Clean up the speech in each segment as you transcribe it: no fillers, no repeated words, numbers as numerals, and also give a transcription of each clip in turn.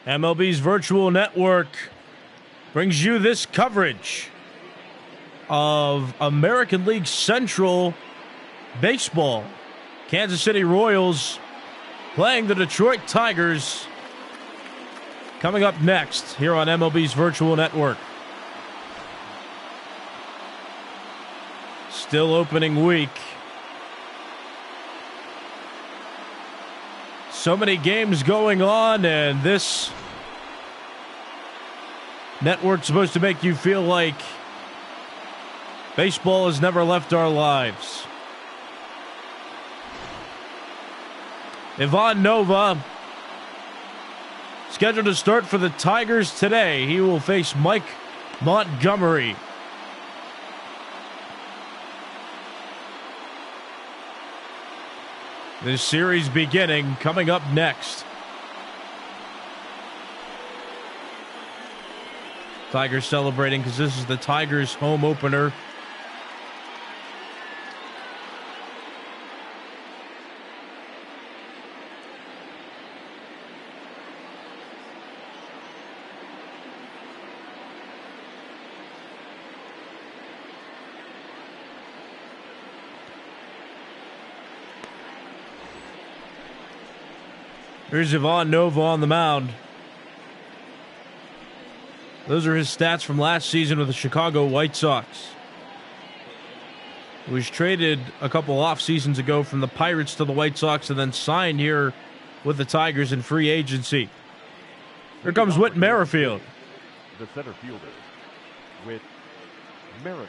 MLB's virtual network brings you this coverage of American League Central baseball. Kansas City Royals playing the Detroit Tigers. Coming up next here on MLB's virtual network. Still opening week. So many games going on, and this network's supposed to make you feel like baseball has never left our lives. Ivan Nova scheduled to start for the Tigers today. He will face Mike Montgomery. This series beginning, coming up next. Tigers celebrating because this is the Tigers' home opener. Here's Ivan Nova on the mound. Those are his stats from last season with the Chicago White Sox. He was traded a couple off seasons ago from the Pirates to the White Sox and then signed here with the Tigers in free agency. Here comes Whit Merrifield. The center fielder, Whit Merrifield.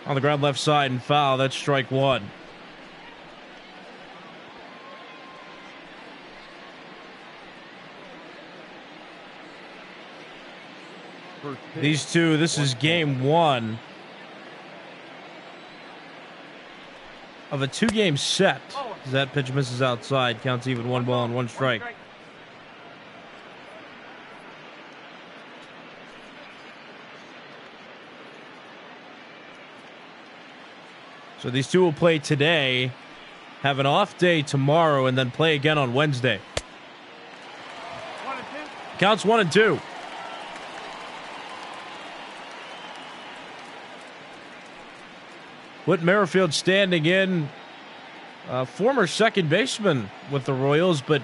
On the ground left side and foul. That's strike one. These two, this is game one of a two-game set. As that pitch misses outside, counts even, 1 ball and 1 strike. So these two will play today, have an off day tomorrow, and then play again on Wednesday. Counts 1 and 2. Whit Merrifield standing in, former second baseman with the Royals, but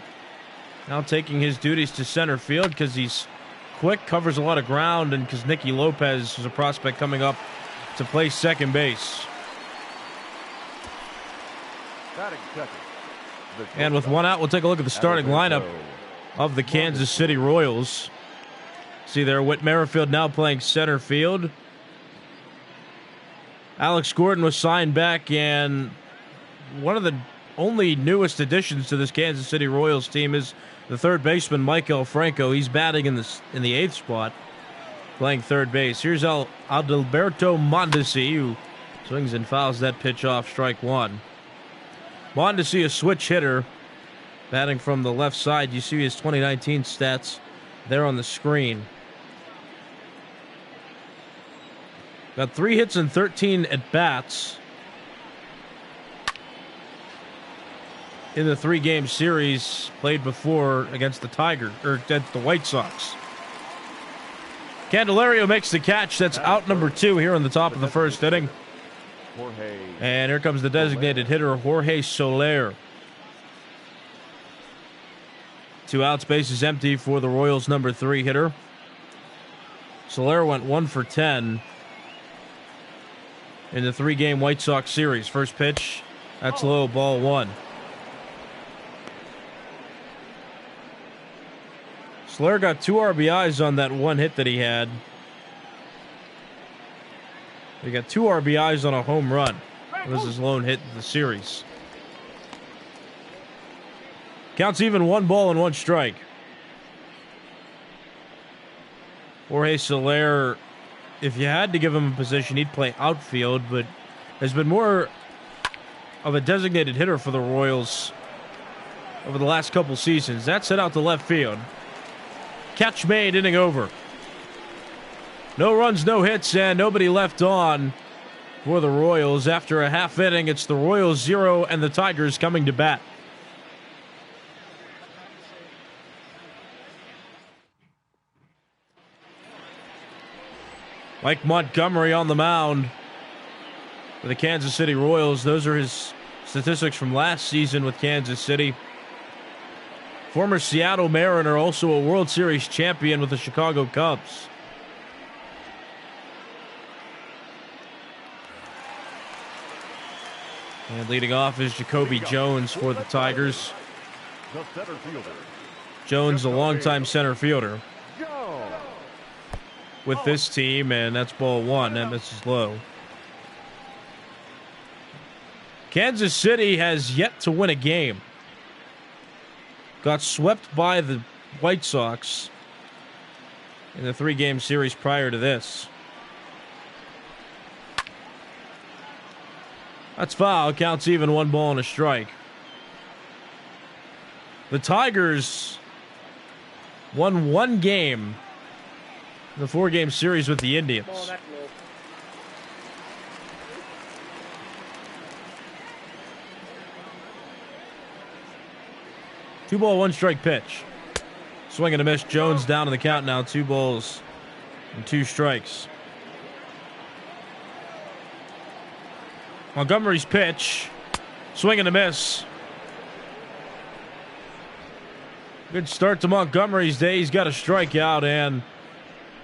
now taking his duties to center field because he's quick, covers a lot of ground, and because Nicky Lopez is a prospect coming up to play second base. And with one out, we'll take a look at the starting lineup of the Kansas City Royals. See there, Whit Merrifield now playing center field. Alex Gordon was signed back, and one of the only newest additions to this Kansas City Royals team is the third baseman, Maikel Franco. He's batting in the 8th spot, playing third base. Here's Adalberto Mondesi, who swings and fouls that pitch off, strike one. Mondesi, a switch hitter, batting from the left side. You see his 2019 stats there on the screen. Got 3 hits and 13 at-bats in the 3-game series played before against the Tigers, or against the White Sox. Candelario makes the catch. That's out number 2 here in the top of the first inning. And here comes the designated hitter, Jorge Soler. 2 outs, bases empty for the Royals' number 3 hitter. Soler went 1 for 10 in the 3-game White Sox series. First pitch, that's low, ball 1. Soler got 2 RBIs on that 1 hit that he had. He got 2 RBIs on a home run. This is his lone hit in the series. Counts even, 1 ball and 1 strike. Jorge Soler, if you had to give him a position, he'd play outfield, but has been more of a designated hitter for the Royals over the last couple seasons. That's hit out to left field. Catch made, inning over. No runs, no hits, and nobody left on for the Royals. After a half inning, it's the Royals 0 and the Tigers coming to bat. Mike Montgomery on the mound for the Kansas City Royals. Those are his statistics from last season with Kansas City. Former Seattle Mariner, also a World Series champion with the Chicago Cubs. And leading off is Jacoby Jones for the Tigers. The center fielder, Jones, a longtime center fielder with this team, and that's ball one. That misses low. Kansas City has yet to win a game. Got swept by the White Sox in the 3-game series prior to this. That's foul. Counts even, 1 ball and a strike. The Tigers won 1 game in the 4-game series with the Indians. 2 ball, 1 strike pitch. Swing and a miss. Jones down in the count now. 2 balls and 2 strikes. Montgomery's pitch. Swing and a miss. Good start to Montgomery's day. He's got a strikeout, and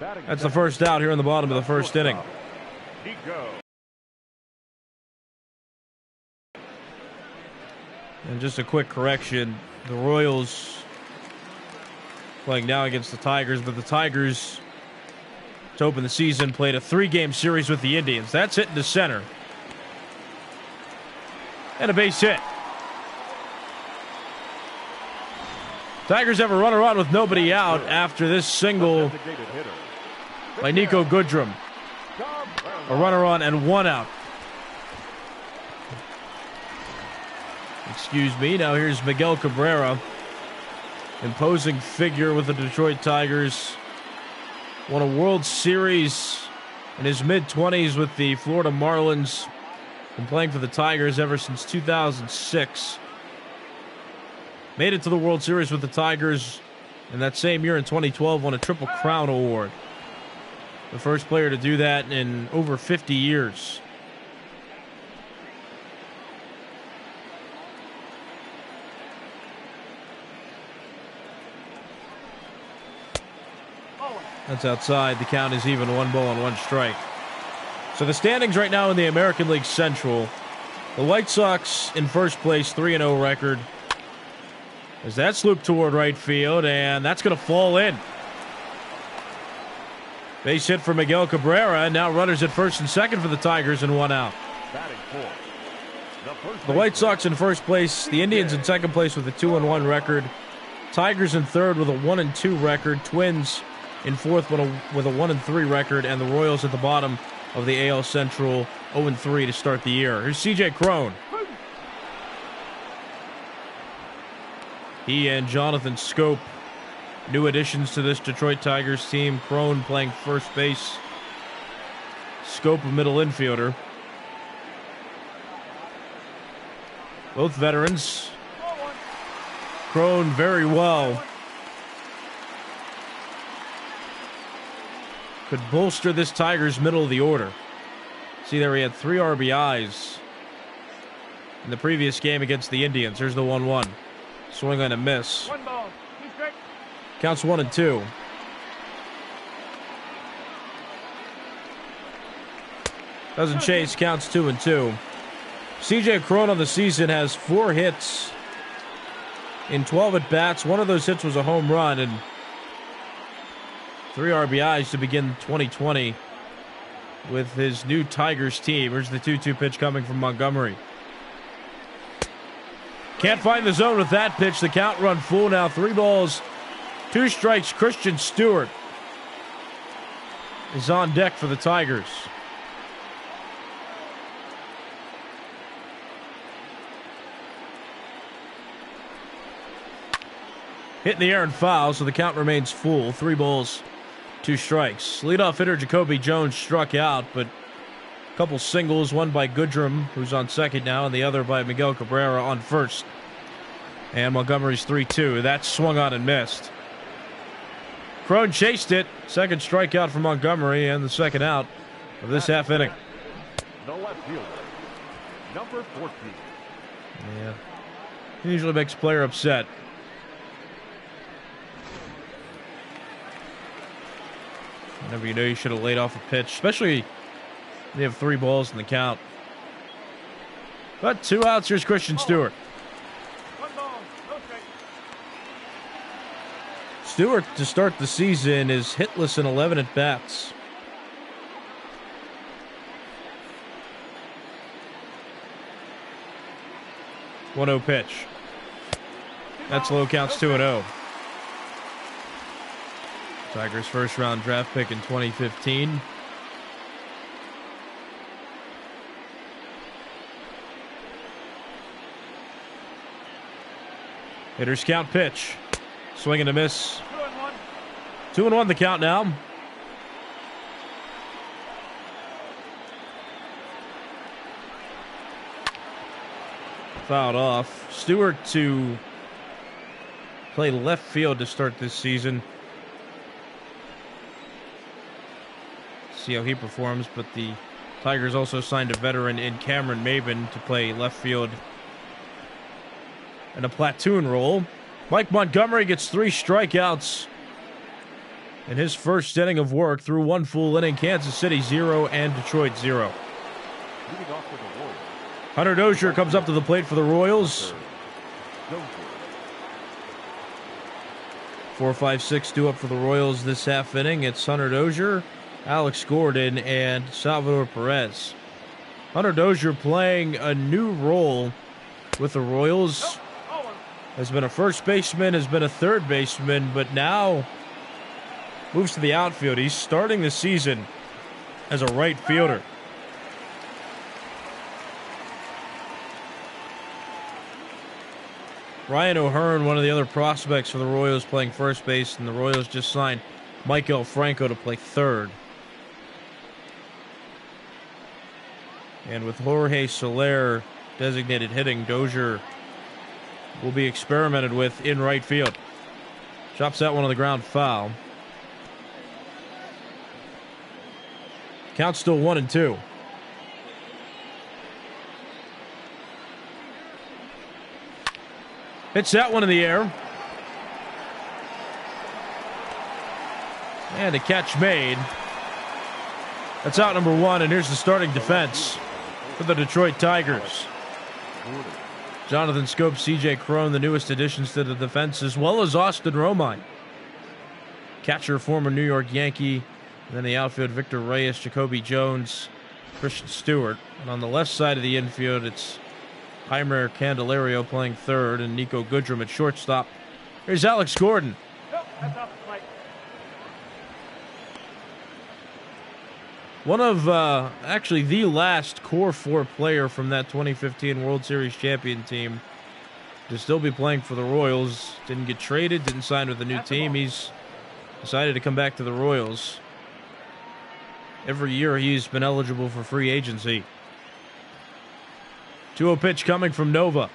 that's the first out here in the bottom of the first inning. And just a quick correction. The Royals playing now against the Tigers, but the Tigers, to open the season, played a 3-game series with the Indians. That's hit into center. And a base hit. Tigers have a runner on with nobody out after this single by Nico Goodrum. A runner on and 1 out. Excuse me. Now here's Miguel Cabrera. Imposing figure with the Detroit Tigers. Won a World Series in his mid-20s with the Florida Marlins. Been playing for the Tigers ever since 2006. Made it to the World Series with the Tigers. And that same year in 2012 won a Triple Crown Award. The first player to do that in over 50 years. That's outside. The count is even, 1 ball and 1 strike. So the standings right now in the American League Central. The White Sox in first place, 3-0 record. As that's looped toward right field, and that's going to fall in. Base hit for Miguel Cabrera, and now runners at first and second for the Tigers and 1 out. The White Sox in first place, the Indians in second place with a 2-1 record. Tigers in third with a 1-2 record. Twins in fourth with a 1-3 record, and the Royals at the bottom of the AL Central, 0-3 to start the year. Here's C.J. Cron. He and Jonathan Schoop, new additions to this Detroit Tigers team. Cron playing first base. Schoop, a middle infielder. Both veterans. Cron very well. Could bolster this Tigers middle of the order. See there, he had 3 RBIs in the previous game against the Indians. Here's the 1-1. Swing and a miss. 1 ball. Counts 1-2. Doesn't chase. Counts 2-2. C.J. Cron on the season has 4 hits in 12 at-bats. One of those hits was a home run, and 3 RBIs to begin 2020 with his new Tigers team. Here's the 2-2 pitch coming from Montgomery. Can't find the zone with that pitch. The count run full now. 3 balls, 2 strikes. Christian Stewart is on deck for the Tigers. Hit in the air and foul, so the count remains full. 3 balls, 2 strikes. Leadoff hitter Jacoby Jones struck out, but couple singles, one by Goodrum, who's on second now, and the other by Miguel Cabrera on first. And Montgomery's 3-2. That swung on and missed. Crone chased it. Second strikeout for Montgomery, and the second out of this half inning. The left fielder, number 14. Yeah. He usually makes a player upset. Whenever you know you should have laid off a pitch, especially when you have 3 balls in the count. But 2 outs. Here's Christian Stewart. Stewart, to start the season, is hitless in 11 at-bats. One-0 pitch. That's low, counts 2-0. Tigers' first-round draft pick in 2015. Hitters count pitch. Swing and a miss. 2-1 the count now. Fouled off. Stewart to play left field to start this season. See how he performs, but the Tigers also signed a veteran in Cameron Maben to play left field in a platoon role. Mike Montgomery gets 3 strikeouts in his first inning of work through 1 full inning. Kansas City 0 and Detroit 0. Leading off for the Royals, Hunter Dozier comes up to the plate for the Royals. 4-5-6 due up for the Royals this half inning. It's Hunter Dozier, Alex Gordon, and Salvador Perez. Hunter Dozier playing a new role with the Royals. Has been a first baseman, has been a third baseman, but now moves to the outfield. He's starting the season as a right fielder. Ryan O'Hearn, one of the other prospects for the Royals, playing first base, and the Royals just signed Maikel Franco to play third. And with Jorge Soler designated hitting, Dozier will be experimented with in right field. Chops that one on the ground, foul. Count still 1-2. Hits that one in the air. And a catch made. That's out number 1, and here's the starting defense for the Detroit Tigers. Jonathan Scope, C.J. Crone, the newest additions to the defense, as well as Austin Romine. Catcher, former New York Yankee. And then the outfield, Victor Reyes, Jacoby Jones, Christian Stewart. And on the left side of the infield, it's Jeimer Candelario playing third, and Nico Goodrum at shortstop. Here's Alex Gordon. One of, actually, the last core 4 player from that 2015 World Series champion team to still be playing for the Royals. Didn't get traded, didn't sign with a new team. He's decided to come back to the Royals. Every year he's been eligible for free agency. 2-0 pitch coming from Nova.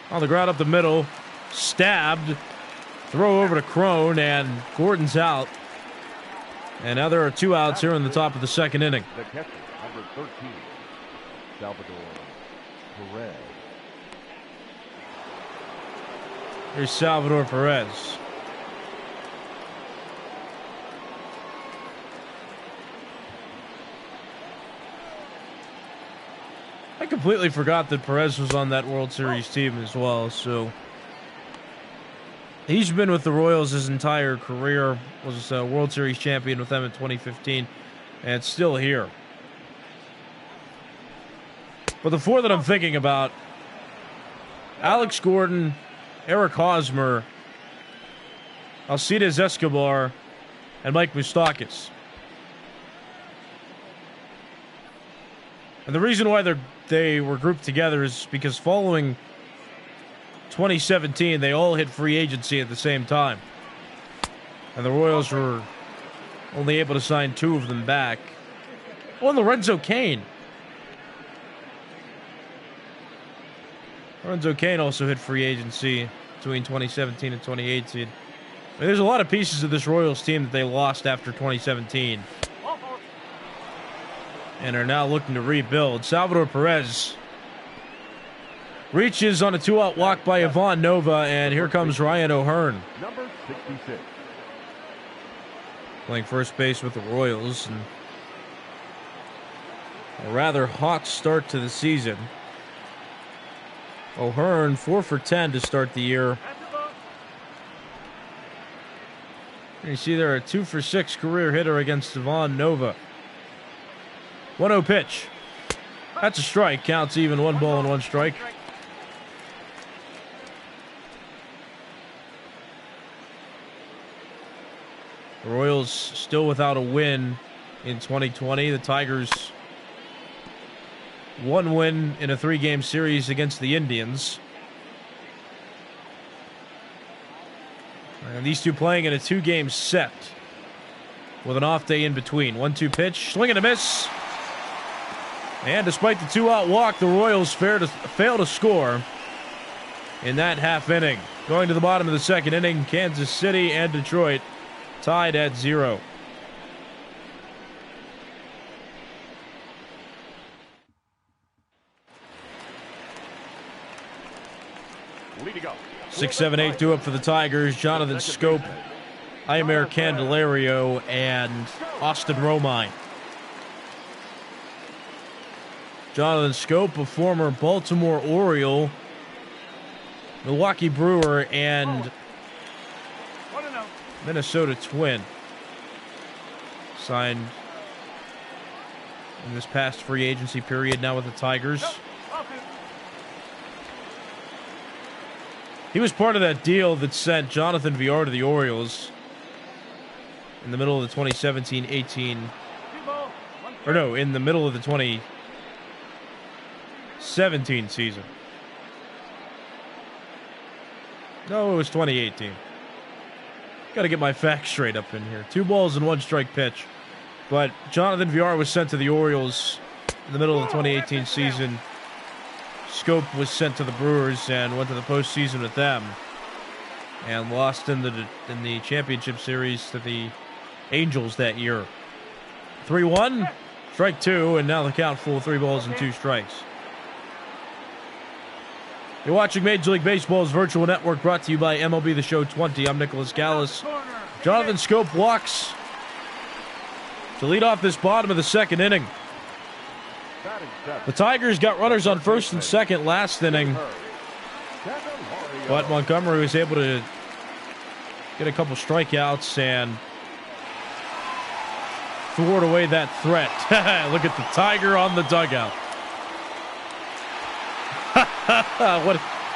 On the ground up the middle. Stabbed. Throw over to Crone, and Gordon's out. And now there are 2 outs here in the top of the second inning. the catcher, number 13, Salvador Perez. Here's Salvador Perez. I completely forgot that Perez was on that World Series team as well, so he's been with the Royals his entire career, was a World Series champion with them in 2015, and still here. But the 4 that I'm thinking about, Alex Gordon, Eric Hosmer, Alcides Escobar, and Mike Moustakas. And the reason why they were grouped together is because following 2017, they all hit free agency at the same time. And the Royals were only able to sign 2 of them back. Oh, and Lorenzo Cain. Lorenzo Cain also hit free agency between 2017 and 2018. I mean, there's a lot of pieces of this Royals team that they lost after 2017 and are now looking to rebuild. Salvador Perez reaches on a 2-out walk by Ivan Nova, and here comes Ryan O'Hearn. Number 66. Playing first base with the Royals. And a rather hot start to the season. O'Hearn 4 for 10 to start the year. And you see there a 2 for 6 career hitter against Ivan Nova. 1-0 pitch. That's a strike. Counts even, 1 ball and 1 strike. The Royals still without a win in 2020. The Tigers 1 win in a 3-game series against the Indians. And these two playing in a 2-game set with an off day in between. 1-2 pitch, swing and a miss. And despite the 2-out walk, the Royals fail to score in that half inning. Going to the bottom of the second inning, Kansas City and Detroit tied at 0. Leading up. 6, 7, 8 due up for the Tigers. Jonathan Schoop, Jeimer Candelario, and Austin Romine. Jonathan Schoop, a former Baltimore Oriole, Milwaukee Brewer, and Minnesota Twin. Signed in this past free agency period, now with the Tigers. He was part of that deal that sent Jonathan Villar to the Orioles in the middle of the 2017-18, or no, in the middle of the 2017 season. No, it was 2018. Got to get my facts straight up in here. 2 balls and 1 strike pitch. But Jonathan Villar was sent to the Orioles in the middle of the 2018 season. Schoop was sent to the Brewers and went to the postseason with them, and lost in the championship series to the Angels that year. 3-1, strike 2, and now the count full, 3 balls and 2 strikes. You're watching Major League Baseball's virtual network, brought to you by MLB The Show 20. I'm Nicholas Gallis. Jonathan Schoop walks to lead off this bottom of the second inning. The Tigers got runners on first and second last inning, but Montgomery was able to get a couple strikeouts and thwart away that threat. Look at the Tiger on the dugout.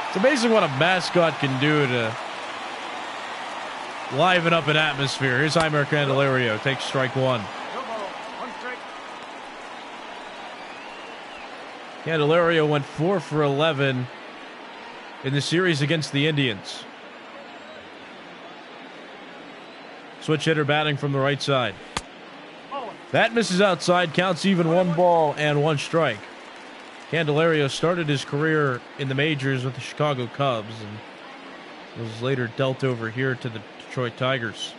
It's amazing what a mascot can do to liven up an atmosphere. Here's Jeimer Candelario, takes strike 1. Candelario went 4 for 11 in the series against the Indians. Switch hitter batting from the right side. That misses outside, counts even, 1 ball and 1 strike. Candelario started his career in the majors with the Chicago Cubs and was later dealt over here to the Detroit Tigers.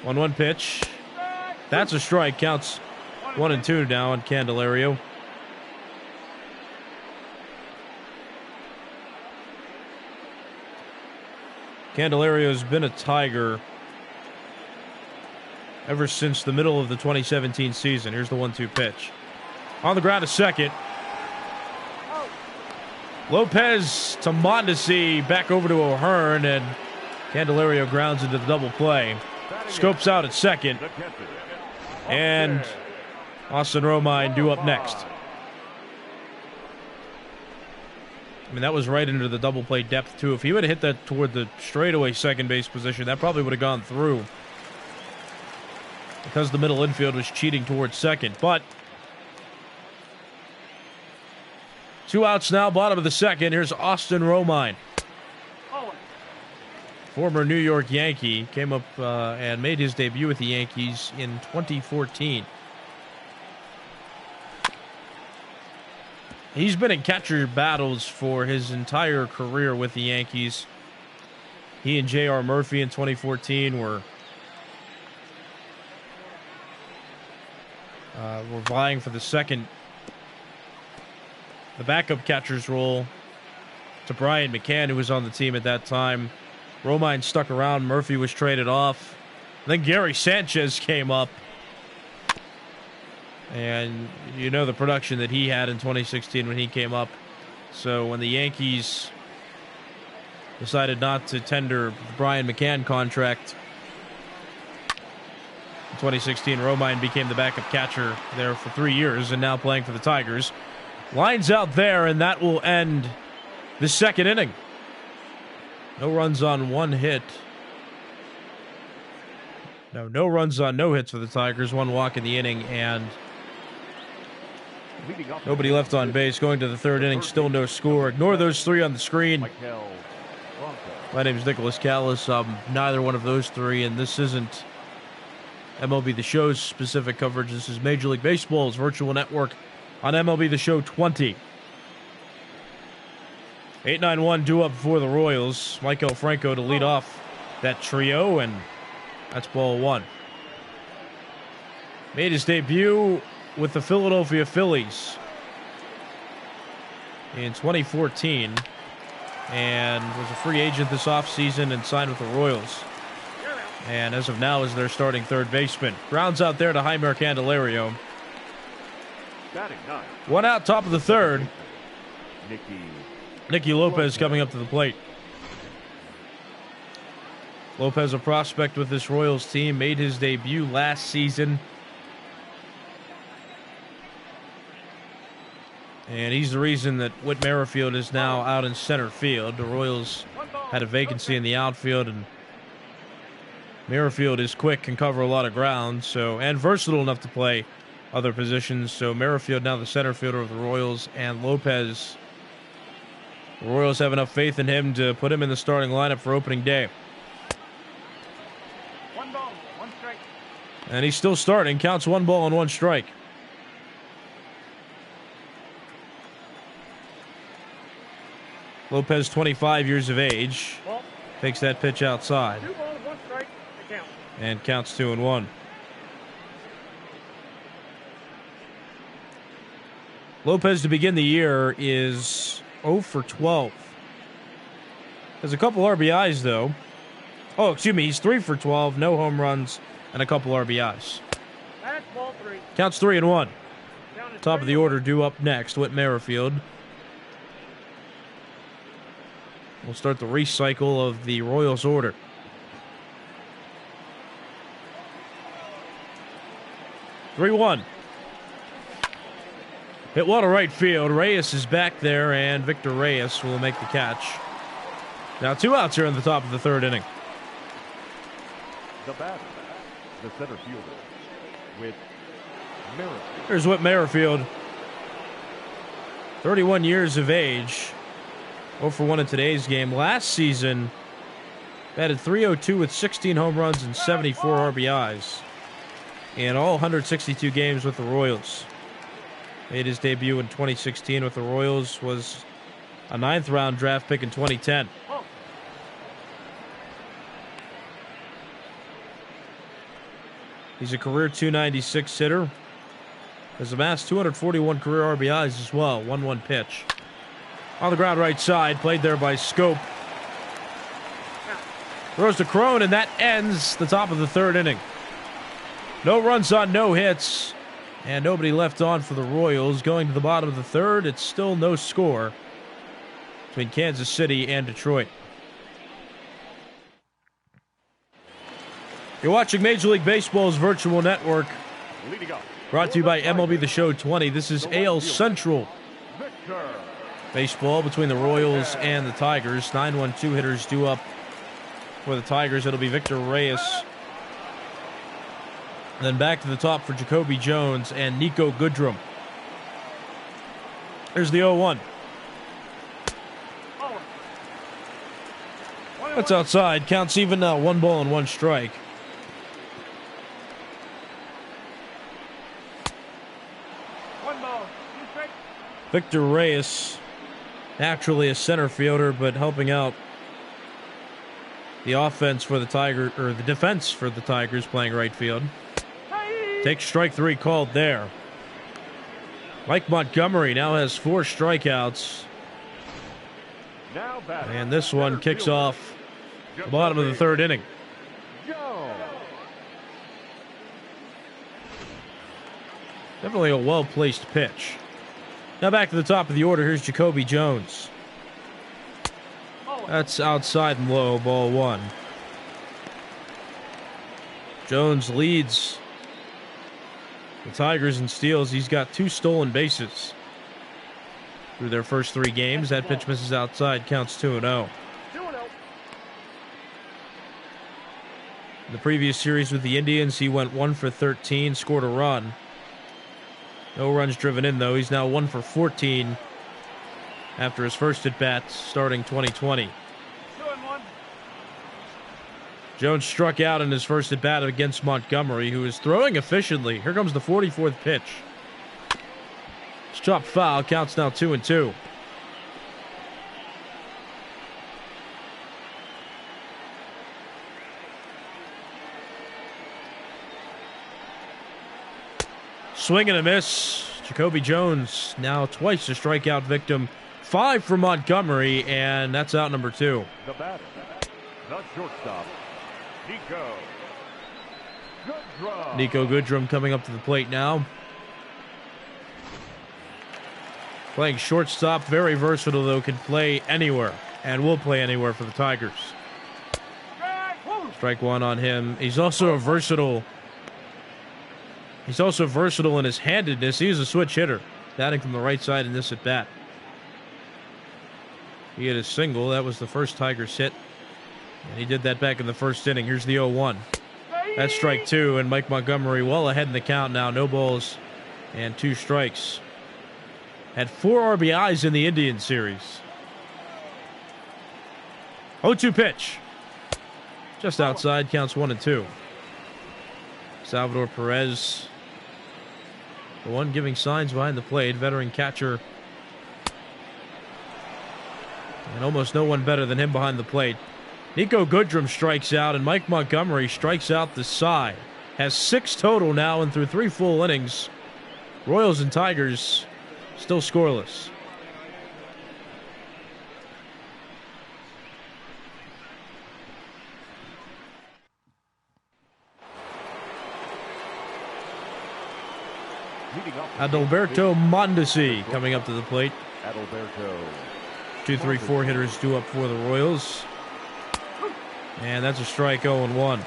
1-1 pitch. That's a strike, counts 1 and 2 now on Candelario. Candelario's been a Tiger ever since the middle of the 2017 season. Here's the 1-2 pitch. On the ground to second. Lopez to Mondesi, back over to O'Hearn, and Candelario grounds into the double play. Scopes out at second. And Austin Romine due up next. I mean, that was right into the double play depth, too. If he would have hit that toward the straightaway second base position, that probably would have gone through, because the middle infield was cheating towards second. But 2 outs now, bottom of the second. Here's Austin Romine. Former New York Yankee, came up and made his debut with the Yankees in 2014. He's been in catcher battles for his entire career with the Yankees. He and J.R. Murphy in 2014 were vying for the backup catcher's role to Brian McCann, who was on the team at that time. Romine stuck around. Murphy was traded off. Then Gary Sanchez came up. And you know the production that he had in 2016 when he came up. So when the Yankees decided not to tender the Brian McCann contract in 2016, Romine became the backup catcher there for 3 years and now playing for the Tigers. Lines out there, and that will end the second inning. No runs on one hit. No runs on no hits for the Tigers. One walk in the inning, and nobody left on base. Going to the third inning, still no score. Ignore those three on the screen. My name is Nicholas Callis. I'm neither one of those three, and this isn't MLB The Show's specific coverage. This is Major League Baseball's virtual network on MLB The Show 20. 8-9-1 due up for the Royals. Maikel Franco to lead off that trio, and that's ball one. Made his debut with the Philadelphia Phillies in 2014 and was a free agent this offseason and signed with the Royals. And as of now is their starting third baseman. Grounds out there to Jeimer Candelario. One out, top of the third. Nicky Lopez coming up to the plate. Lopez, a prospect with this Royals team, made his debut last season. And he's the reason that Whit Merrifield is now out in center field. The Royals had a vacancy in the outfield, and Merrifield is quick, can cover a lot of ground, and versatile enough to play other positions. So Merrifield now the center fielder of the Royals, and Lopez, the Royals have enough faith in him to put him in the starting lineup for opening day. 1 ball, 1 strike. And he's still starting. Counts 1 ball and 1 strike. Lopez, 25 years of age, takes that pitch outside. 2 balls, 1 strike, the count. And counts 2-1. Lopez to begin the year is 0 for 12. Has a couple RBIs though. Oh, excuse me, he's 3 for 12, no home runs, and a couple RBIs. That's ball 3. Counts 3-1. Top of the order due up next, Whit Merrifield. We'll start the recycle of the Royals order. (3-1). Hit well to right field. Reyes is back there, and Victor Reyes will make the catch. Now 2 outs here in the top of the third inning. The batter, the center fielder, with Merrifield. Here's Whit Merrifield. 31 years of age. 0 for 1 in today's game. Last season, batted .302 with 16 home runs and 74 RBIs in all 162 games with the Royals. Made his debut in 2016 with the Royals, was a 9th round draft pick in 2010. He's a career .296 hitter. Has amassed 241 career RBIs as well. 1-1 pitch. On the ground right side, played there by Scope. Throws to Crone, and that ends the top of the third inning. No runs on no hits, and nobody left on for the Royals. Going to the bottom of the third, it's still no score between Kansas City and Detroit. You're watching Major League Baseball's virtual network, brought to you by MLB The Show 20. This is AL Central baseball between the Royals and the Tigers. 9-1-2 hitters due up for the Tigers. It'll be Victor Reyes. And then back to the top for Jacoby Jones and Nico Goodrum. Here's the 0-1. That's outside. Counts even now. 1 ball and 1 strike. Victor Reyes, actually a center fielder, but helping out the offense for the Tigers, or the defense for the Tigers, playing right field. Takes strike 3 called there. Mike Montgomery now has 4 strikeouts. Now batting, And this one kicks off the bottom of the 3rd inning. Jones. Definitely a well-placed pitch. Now back to the top of the order. Here's Jacoby Jones. That's outside and low, ball 1. Jones leads the Tigers in steals. He's got 2 stolen bases through their first 3 games. That pitch misses outside, counts 2-0. In the previous series with the Indians, he went 1 for 13, scored a run. No runs driven in, though. He's now 1 for 14 after his first at-bat starting 2020. 2-1. Jones struck out in his first at-bat against Montgomery, who is throwing efficiently. Here comes the 44th pitch. It's chopped foul, counts now 2-2. Swing and a miss. Jacoby Jones now twice a strikeout victim. 5 for Montgomery, and that's out number 2. The batter, the shortstop, Niko Goodrum coming up to the plate now. Playing shortstop, very versatile though, can play anywhere, and will play anywhere for the Tigers. Strike 1 on him. He's also versatile in his handedness. He is a switch hitter, batting from the right side in this at bat. He hit a single. That was the first Tigers hit, and he did that back in the first inning. Here's the 0-1. That's strike 2, and Mike Montgomery well ahead in the count now. No balls and 2 strikes. Had 4 RBIs in the Indian series. 0-2 pitch. Just outside, counts 1-2. Salvador Perez, the one giving signs behind the plate, veteran catcher. And almost no one better than him behind the plate. Niko Goodrum strikes out, and Mike Montgomery strikes out the side. Has 6 total now, and through 3 full innings, Royals and Tigers still scoreless. Adalberto Mondesi coming up to the plate. Adalberto. 2-3-4 hitters due up for the Royals. And that's a strike, 0-1.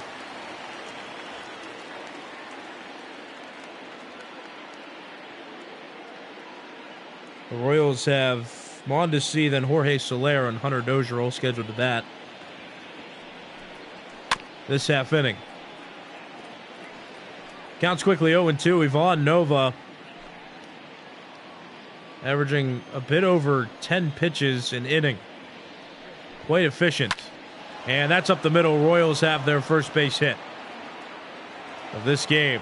The Royals have Mondesi, then Jorge Soler, and Hunter Dozier all scheduled to bat this half inning. Counts quickly 0-2. Ivan Nova averaging a bit over 10 pitches an inning. Quite efficient. And that's up the middle. Royals have their first base hit of this game.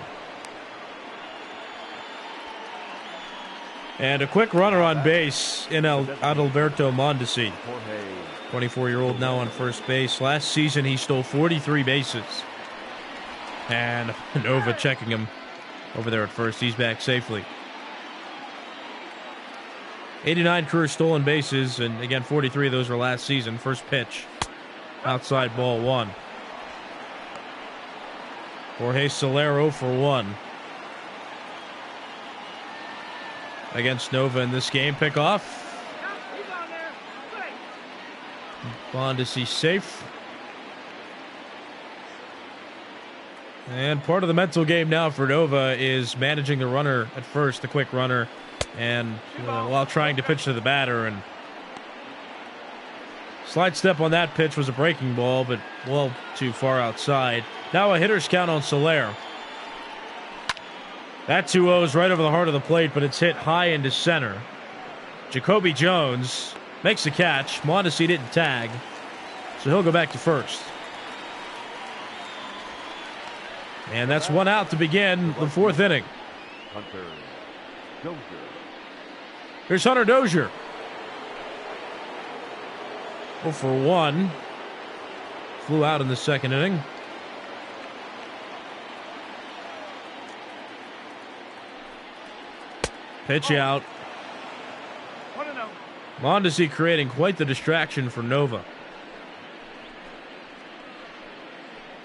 And a quick runner on base in Adalberto Mondesi. 24-year-old now on first base. Last season he stole 43 bases. And Nova checking him over there at first. He's back safely. 89 career stolen bases, and again, 43 of those were last season. First pitch, outside, ball 1. Jorge Soler 0 for 1 against Nova in this game. Pick off. Mondesi safe. And part of the mental game now for Nova is managing the runner at first, the quick runner, and while trying to pitch to the batter. And slide step on that pitch was a breaking ball, but well too far outside. Now a hitter's count on Soler. That 2-0 is right over the heart of the plate, but it's hit high into center. Jacoby Jones makes the catch. Mondesi didn't tag, so he'll go back to first. And that's 1 out to begin the 4th inning. Hunter Dozier. Here's Hunter Dozier. 0 for 1. Flew out in the second inning. Pitch out. Mondesi creating quite the distraction for Nova.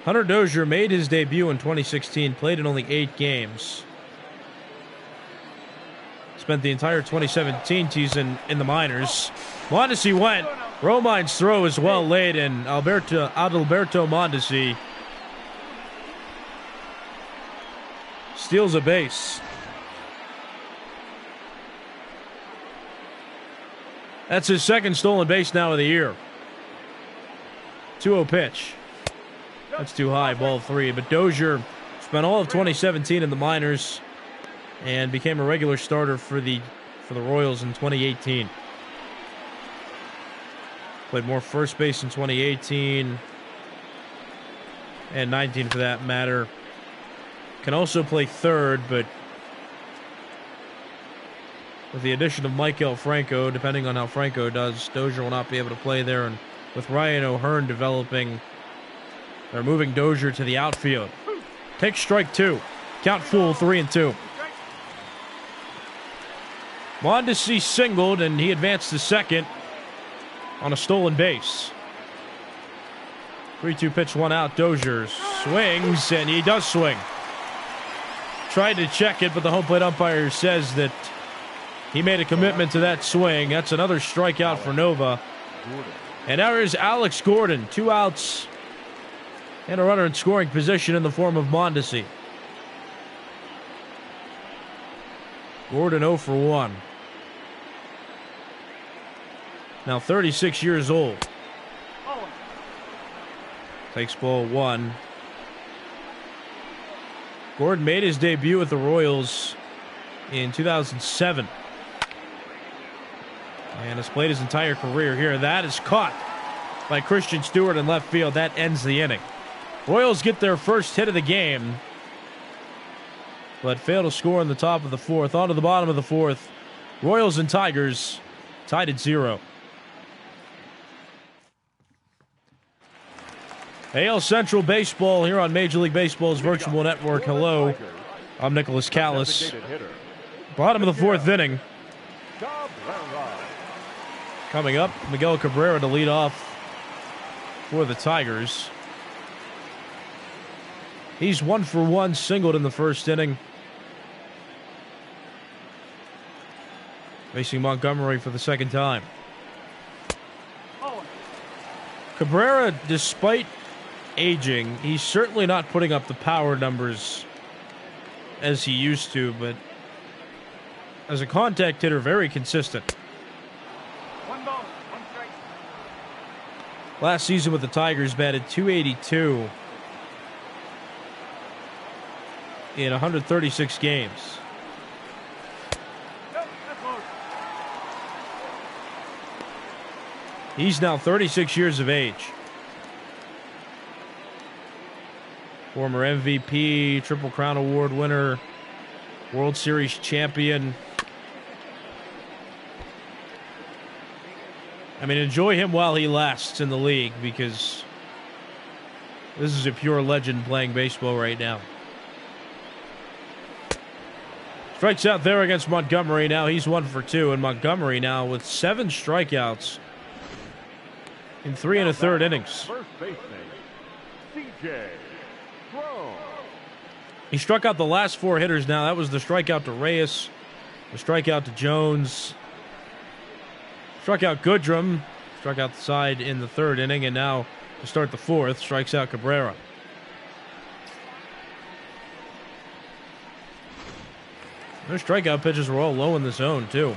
Hunter Dozier made his debut in 2016, played in only 8 games. Spent the entire 2017 season in the minors. Mondesi went. Romine's throw is well laid, and Adalberto Mondesi steals a base. That's his second stolen base now of the year. 2-0 pitch. That's too high, ball 3. But Dozier spent all of 2017 in the minors and became a regular starter for the Royals in 2018. Played more first base in 2018 and 19 for that matter. Can also play third, but with the addition of Maikel Franco, depending on how Franco does, Dozier will not be able to play there. And with Ryan O'Hearn developing, they're moving Dozier to the outfield. Takes strike 2. Count full, 3-2. Mondesi singled, and he advanced to second on a stolen base. 3-2 pitch, 1 out. Dozier swings, and he does swing. Tried to check it, but the home plate umpire says that he made a commitment to that swing. That's another strikeout for Nova. And now here's Alex Gordon. 2 outs and a runner in scoring position in the form of Mondesi. Gordon 0 for 1. Now 36 years old. Takes ball 1. Gordon made his debut with the Royals in 2007. And has played his entire career here. That is caught by Christian Stewart in left field. That ends the inning. Royals get their first hit of the game, but fail to score in the top of the 4th. On to the bottom of the 4th. Royals and Tigers tied at 0. AL Central Baseball here on Major League Baseball's Virtual Network. Hello, I'm Nicholas Callis. Bottom of the 4th inning. Coming up, Miguel Cabrera to lead off for the Tigers. He's 1 for 1, singled in the first inning. Facing Montgomery for the second time. Cabrera, despite aging, he's certainly not putting up the power numbers as he used to, but as a contact hitter, very consistent. Last season with the Tigers, batted .282 in 136 games. He's now 36 years of age. Former MVP, Triple Crown Award winner, World Series champion. I mean, enjoy him while he lasts in the league, because this is a pure legend playing baseball right now. Strikes out there against Montgomery. Now he's 1 for 2, and Montgomery now with 7 strikeouts in 3 1/3 innings. First baseman, C.J. Cron. He struck out the last 4 hitters now. That was the strikeout to Reyes, the strikeout to Jones, struck out Goodrum, struck out the side in the 3rd inning, and now to start the 4th, strikes out Cabrera. Their strikeout pitches were all low in the zone, too.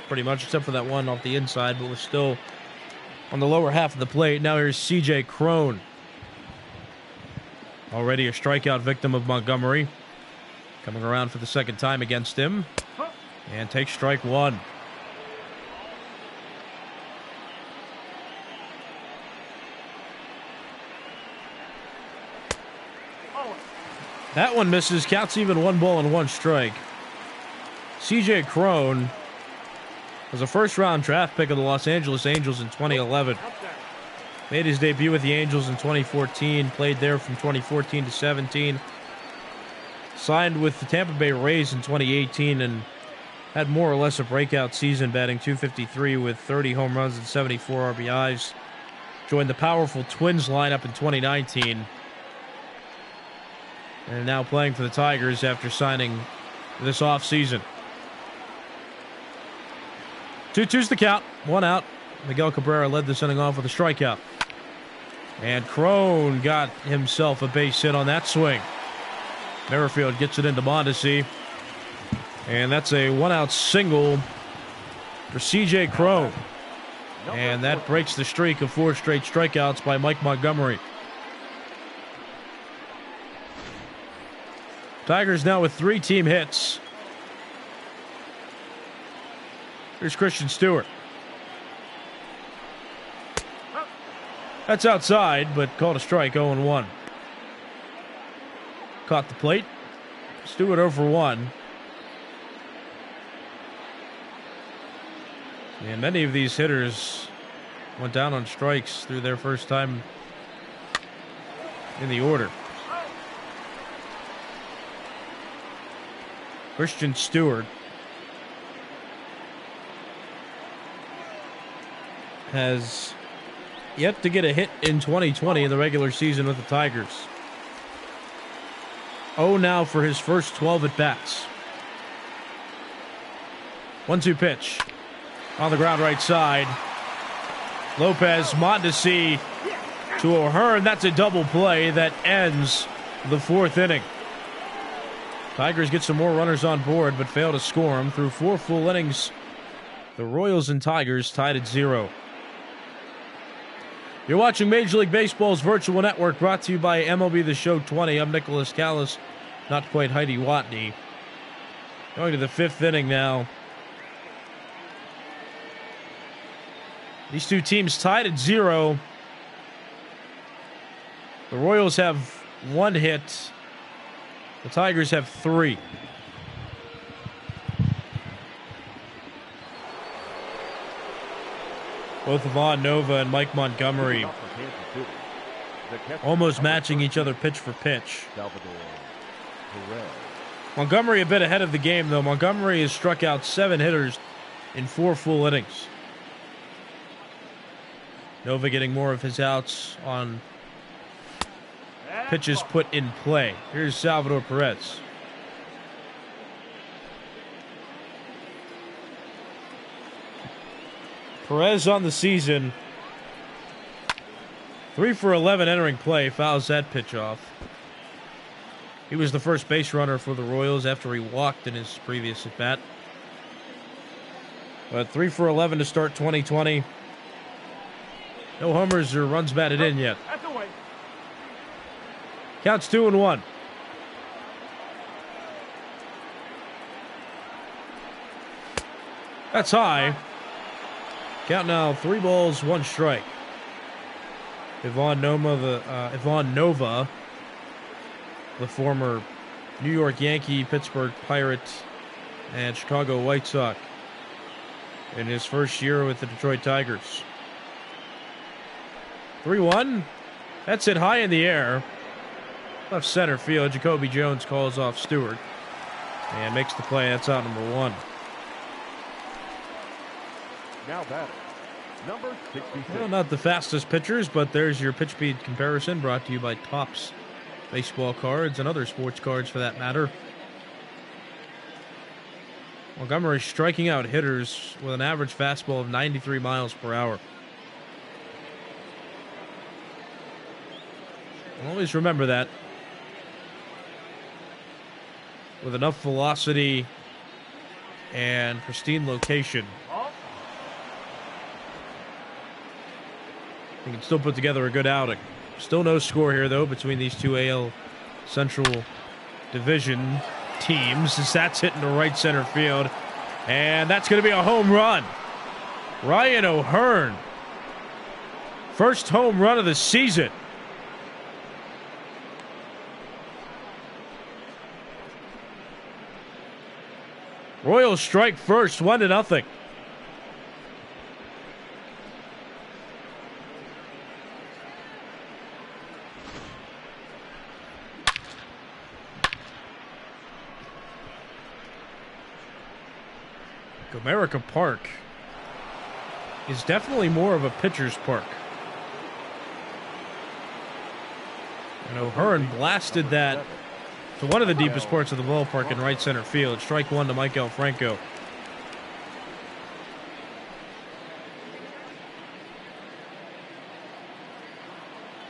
Pretty much, except for that one off the inside, but was still on the lower half of the plate. Now here's C.J. Cron. Already a strikeout victim of Montgomery. Coming around for the second time against him. And takes strike 1. That one misses. Counts even, 1 ball and 1 strike. C.J. Cron Was a first-round draft pick of the Los Angeles Angels in 2011. Made his debut with the Angels in 2014. Played there from 2014 to 17. Signed with the Tampa Bay Rays in 2018 and had more or less a breakout season, batting .253 with 30 home runs and 74 RBIs. Joined the powerful Twins lineup in 2019. And now playing for the Tigers after signing this offseason. 2-2's the count. 1 out. Miguel Cabrera led the inning off with a strikeout. And Crone got himself a base hit on that swing. Merrifield gets it into Mondesi. And that's a 1-out single for C.J. Crone. And that breaks the streak of 4 straight strikeouts by Mike Montgomery. Tigers now with 3 team hits. Here's Christian Stewart. That's outside, but called a strike, 0-1. Caught the plate. Stewart 0 for 1. And many of these hitters went down on strikes through their first time in the order. Christian Stewart has yet to get a hit in 2020 in the regular season with the Tigers. 0 now for his first 12 at-bats. 1-2 pitch. On the ground right side. Lopez, Mondesi to O'Hearn. That's a double play that ends the 4th inning. Tigers get some more runners on board, but fail to score them. Through 4 full innings, the Royals and Tigers tied at 0. You're watching Major League Baseball's virtual network, brought to you by MLB The Show 20. I'm Nicholas Callis, not quite Heidi Watney. Going to the 5th inning now. These two teams tied at 0. The Royals have 1 hit. The Tigers have 3. Both Ivan Nova and Mike Montgomery almost matching each other pitch for pitch. Montgomery a bit ahead of the game, though. Montgomery has struck out 7 hitters in 4 full innings. Nova getting more of his outs on pitches put in play. Here's Salvador Perez. Perez on the season. 3 for 11 entering play. Fouls that pitch off. He was the first base runner for the Royals after he walked in his previous at-bat. But 3 for 11 to start 2020. No homers or runs batted in yet. Counts 2-1. That's high. Count now 3 balls, 1 strike. Ivan Nova, the former New York Yankee, Pittsburgh Pirate, and Chicago White Sox, in his first year with the Detroit Tigers. 3-1. That's hit high in the air. Left center field. Jacoby Jones calls off Stewart and makes the play. That's out number 1. Now batter, number 66. Well, not the fastest pitchers, but there's your pitch speed comparison brought to you by Topps baseball cards and other sports cards for that matter. Montgomery striking out hitters with an average fastball of 93 miles per hour. Always remember that. With enough velocity and pristine location, he can still put together a good outing. Still no score here, though, between these two AL Central Division teams. As that's hitting to right center field. And that's going to be a home run. Ryan O'Hearn. First home run of the season. Royals strike first, 1-0. Comerica Park is definitely more of a pitcher's park. And O'Hearn blasted that to one of the deepest parts of the ballpark in right center field. Strike one to Maikel Franco.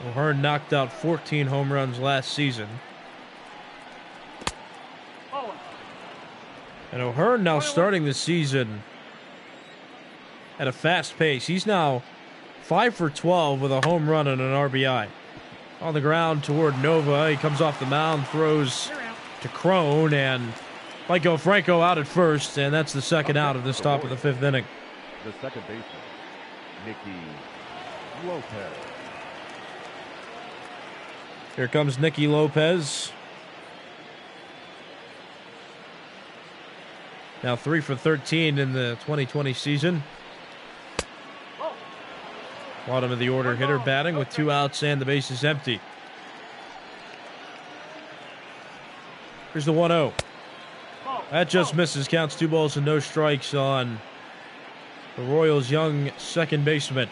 O'Hearn knocked out 14 home runs last season. And O'Hearn now starting the season at a fast pace. He's now 5 for 12 with a home run and an RBI. On the ground toward Nova. He comes off the mound, throws to Crone, and Maikel Franco out at first, and that's the second out of this top of the fifth inning. The second baseman, Nicky Lopez. Here comes Nicky Lopez. Now 3 for 13 in the 2020 season. Bottom of the order hitter batting with 2 outs and the bases empty. Here's the 1-0. That just misses. Counts 2 balls and no strikes on the Royals' young second baseman.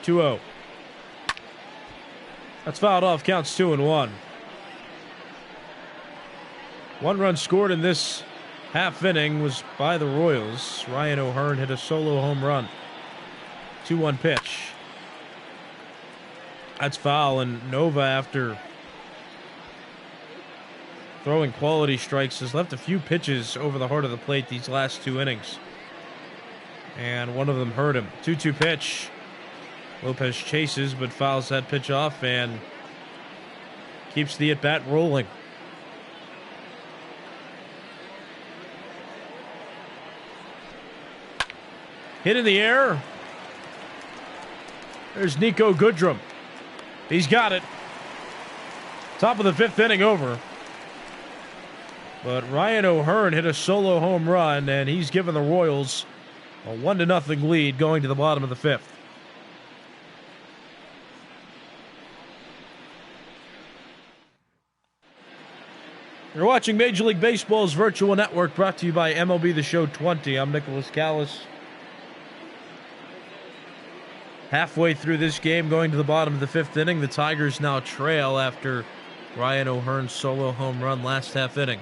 2-0. That's fouled off. Counts 2-1. 1 run scored in this half inning was by the Royals. Ryan O'Hearn hit a solo home run. 2-1 pitch. That's foul, and Nova, after throwing quality strikes, has left a few pitches over the heart of the plate these last 2 innings. And one of them hurt him. 2-2 pitch. Lopez chases but fouls that pitch off and keeps the at-bat rolling. Hit in the air. There's Niko Goodrum. He's got it. Top of the fifth inning over. But Ryan O'Hearn hit a solo home run, and he's given the Royals a 1-0 lead going to the bottom of the fifth. You're watching Major League Baseball's virtual network, brought to you by MLB The Show 20. I'm Nicholas Callis. Halfway through this game, going to the bottom of the fifth inning, the Tigers now trail after Ryan O'Hearn's solo home run last half inning.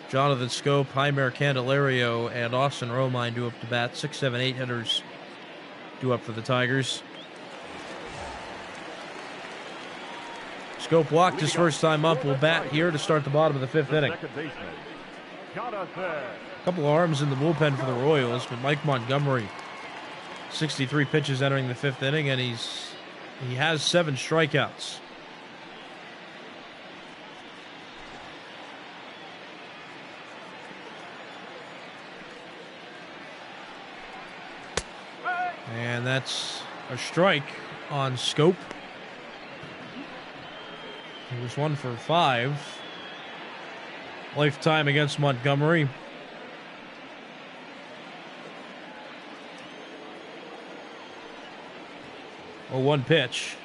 Jonathan Schoop, Jeimer Candelario, and Austin Romine due up to bat. 6, 7, 8 hitters due up for the Tigers. Schoop walked his first time up. Will bat here to start the bottom of the fifth inning. A couple of arms in the bullpen for the Royals, but Mike Montgomery, 63 pitches entering the fifth inning, and he has 7 strikeouts. And that's a strike on Schoop. He was 1 for 5. Lifetime against Montgomery. Oh, 1 pitch.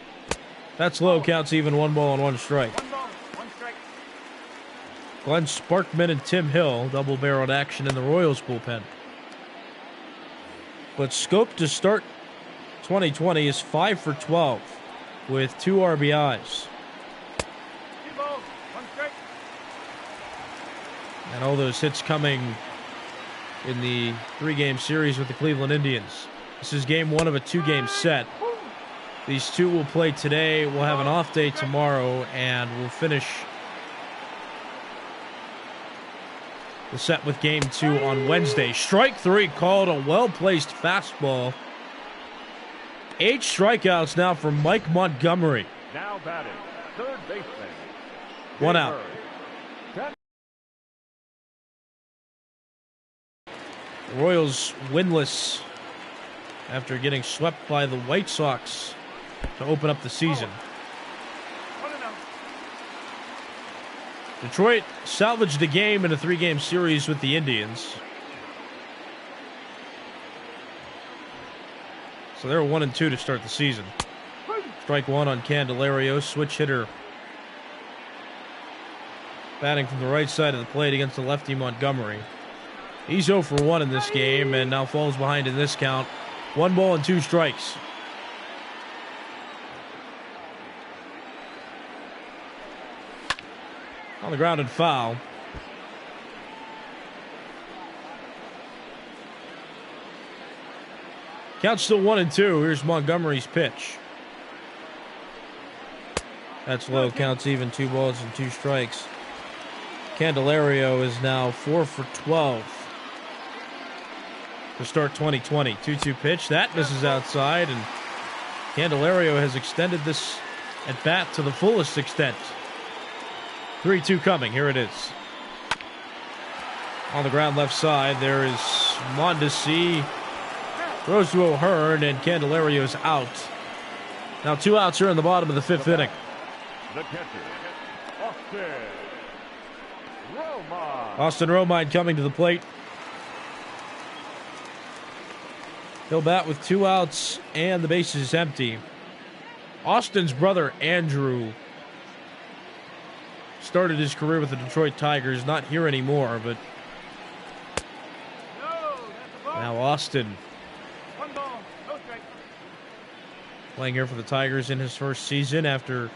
That's low, counts even. 1 ball and 1 strike. 1 ball, 1 strike. Glenn Sparkman and Tim Hill, double-barreled action in the Royals bullpen. But Schoop to start 2020 is 5 for 12 with 2 RBIs. 2 balls, 1 strike. And all those hits coming in the 3-game series with the Cleveland Indians. This is game 1 of a 2-game set. These 2 will play today. We'll have an off day tomorrow, and we'll finish the set with game 2 on Wednesday. Strike 3 called, a well-placed fastball. 8 strikeouts now for Mike Montgomery. Now batting, third baseman. 1 out. The Royals winless after getting swept by the White Sox to open up the season. 1-0. Detroit salvaged a game in a 3-game series with the Indians. So they're 1-2 to start the season. Strike 1 on Candelario, switch hitter batting from the right side of the plate against the lefty Montgomery. He's 0 for 1 in this game and now falls behind in this count. 1 ball and 2 strikes. On the ground and foul. Count still 1-2. Here's Montgomery's pitch. That's low. Counts even. 2 balls and 2 strikes. Candelario is now 4 for 12 to start 2020. 2-2 pitch. That misses outside, and Candelario has extended this at bat to the fullest extent. 3-2 coming. Here it is. On the ground left side, there is Mondesi. Throws to O'Hearn, and Candelario is out. Now 2 outs here in the bottom of the 5th inning. The catcher, Austin Romine coming to the plate. He'll bat with 2 outs and the bases empty. Austin's brother, Andrew, started his career with the Detroit Tigers. Not here anymore, but now Austin playing here for the Tigers in his first season after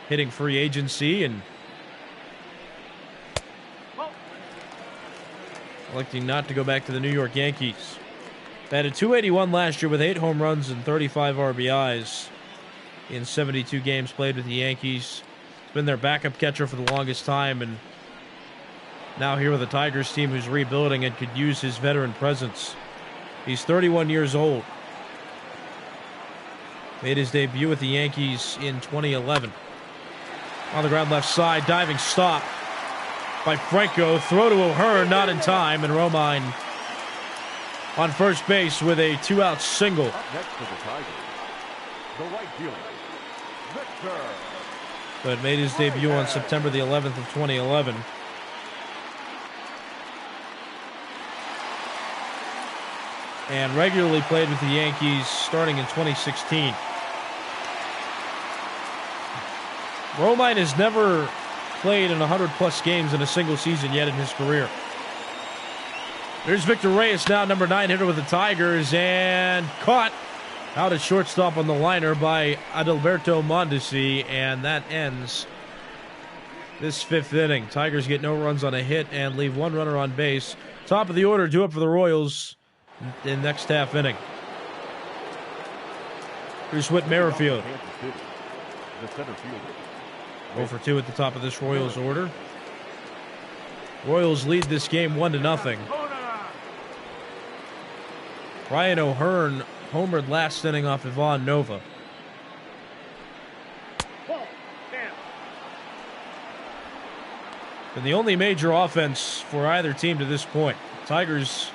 hitting free agency and electing not to go back to the New York Yankees. Batted .281 last year with 8 home runs and 35 RBIs in 72 games played with the Yankees. He's been their backup catcher for the longest time, and now here with the Tigers team who's rebuilding and could use his veteran presence. He's 31 years old. Made his debut with the Yankees in 2011. On the ground left side, diving stop by Franco. Throw to O'Hearn, not in time, and Romine on first base with a 2-out single. Up next for the Tigers, the right fielder, Victor. But made his debut on September the 11th of 2011. And regularly played with the Yankees starting in 2016. Romine has never played in 100-plus games in a single season yet in his career. There's Victor Reyes now, number 9 hitter with the Tigers, and caught out at shortstop on the liner by Adalberto Mondesi, and that ends this 5th inning. Tigers get no runs on a hit and leave 1 runner on base. Top of the order, due up for the Royals in the next half inning. Here's Whit Merrifield. The center fielder. 0 for 2 at the top of this Royals order. Royals lead this game 1-0. Ryan O'Hearn homered last inning off Ivan Nova. Been the only major offense for either team to this point. Tigers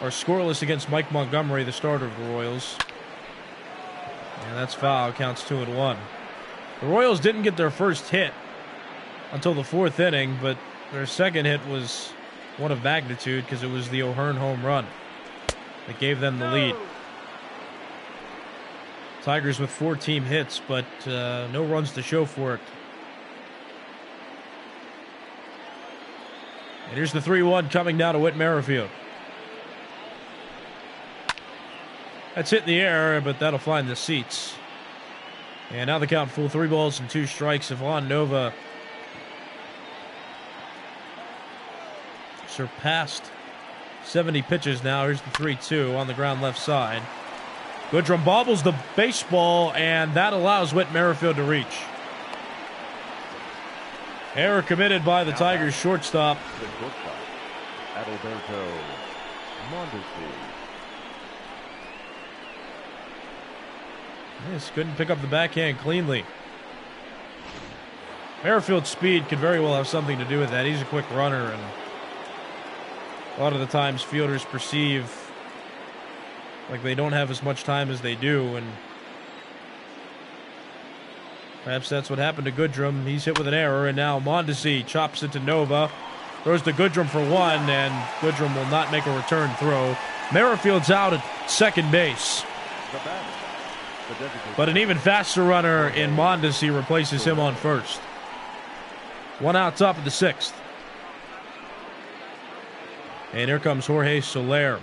are scoreless against Mike Montgomery, the starter of the Royals. And that's foul. Counts 2-1. The Royals didn't get their first hit until the 4th inning, but their second hit was one of magnitude because it was the O'Hearn home run that gave them the lead. Tigers with 4 team hits, but no runs to show for it. And here's the 3-1 coming down to Whit Merrifield. That's hit in the air, but that'll find the seats. And now the count full, 3 balls and 2 strikes. Ivan Nova surpassed 70 pitches now. Here's the 3-2 on the ground left side. Goodrum bobbles the baseball, and that allows Whit Merrifield to reach. Error committed by the Tigers shortstop. The shortstop, Adalberto Mondesi. Yes, couldn't pick up the backhand cleanly. Merrifield's speed could very well have something to do with that. He's a quick runner, and a lot of the times fielders perceive like they don't have as much time as they do, and perhaps that's what happened to Goodrum. He's hit with an error, and now Mondesi chops it to Nova. Throws to Goodrum for 1, and Goodrum will not make a return throw. Merrifield's out at second base. But an even faster runner in Mondesi replaces him on first. One out, top of the 6th. And here comes Jorge Soler.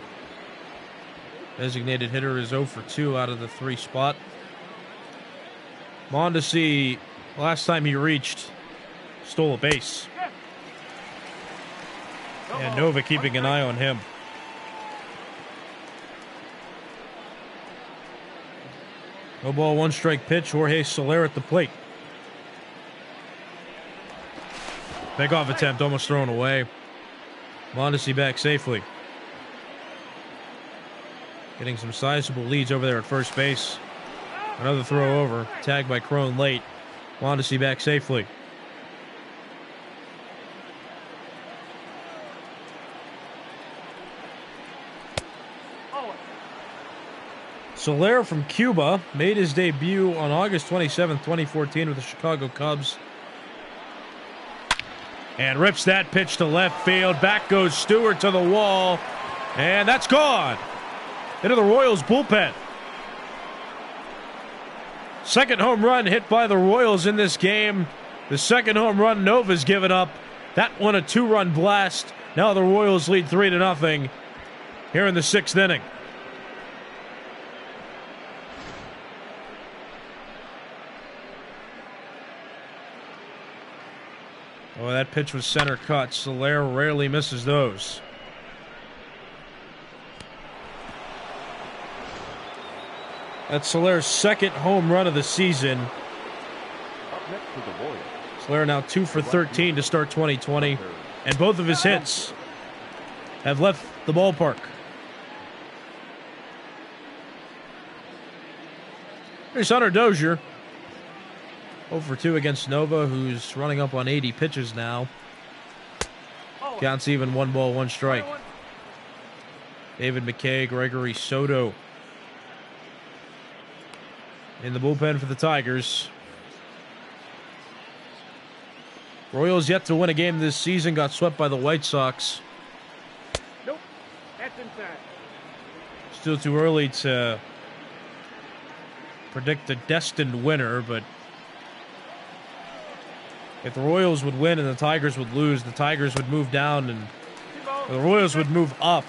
Designated hitter is 0 for 2 out of the 3 spot. Mondesi, last time he reached, stole a base. And Nova keeping an eye on him. No ball, 1 strike pitch. Jorge Soler at the plate. Pickoff attempt almost thrown away. Mondesi back safely. Getting some sizable leads over there at first base. Another throw over. Tagged by Crone late. Mondesi back safely. Soler from Cuba made his debut on August 27, 2014 with the Chicago Cubs. And rips that pitch to left field. Back goes Stewart to the wall. And that's gone. Into the Royals bullpen. Second home run hit by the Royals in this game. The second home run Nova's given up. That one a 2-run blast. Now the Royals lead 3-0 here in the 6th inning. Oh, that pitch was center cut. Soler rarely misses those. That's Soler's second home run of the season. Soler now 2 for 13 to start 2020. And both of his hits have left the ballpark. Here's Hunter Dozier. 0 for 2 against Nova, who's running up on 80 pitches now. Counts even, 1 ball, 1 strike. David McKay, Gregory Soto in the bullpen for the Tigers. Royals yet to win a game this season, got swept by the White Sox. Nope, that's inside. Still too early to predict a destined winner, but if the Royals would win and the Tigers would lose, the Tigers would move down and the Royals would move up.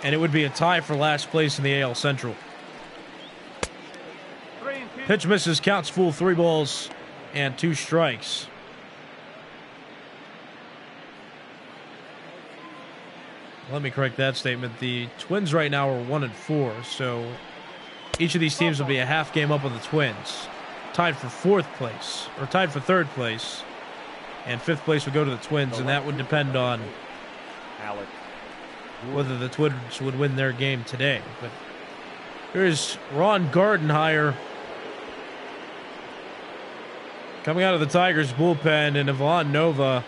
And it would be a tie for last place in the AL Central. Pitch misses, counts full, 3 balls and 2 strikes. Let me correct that statement. The Twins right now are 1-4, so each of these teams will be a half game up on the Twins. Tied for 4th place, or tied for 3rd place. And 5th place would go to the Twins, and that would depend on whether the Twins would win their game today. But here's Ron Gardenhire coming out of the Tigers bullpen, and Ivan Nova,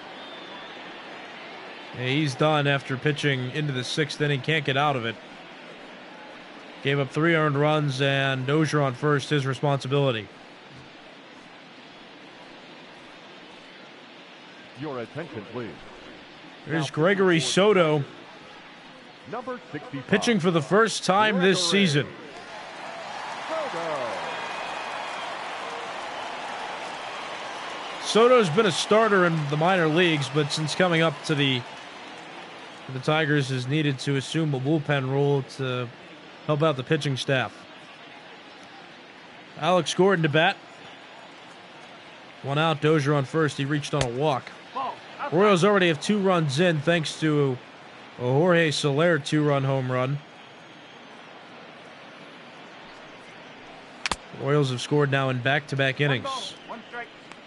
he's done after pitching into the 6th inning, can't get out of it. Gave up 3 earned runs, and Dozier on first, his responsibility. Your attention, please. Here's Gregory Soto, Number 65. pitching for the first time this season. Soto's been a starter in the minor leagues, but since coming up to the Tigers has needed to assume a bullpen role to help out the pitching staff. Alex Gordon to bat. 1 out, Dozier on first. He reached on a walk. Royals already have 2 runs in thanks to a Jorge Soler 2-run home run. Royals have scored now in back-to-back innings.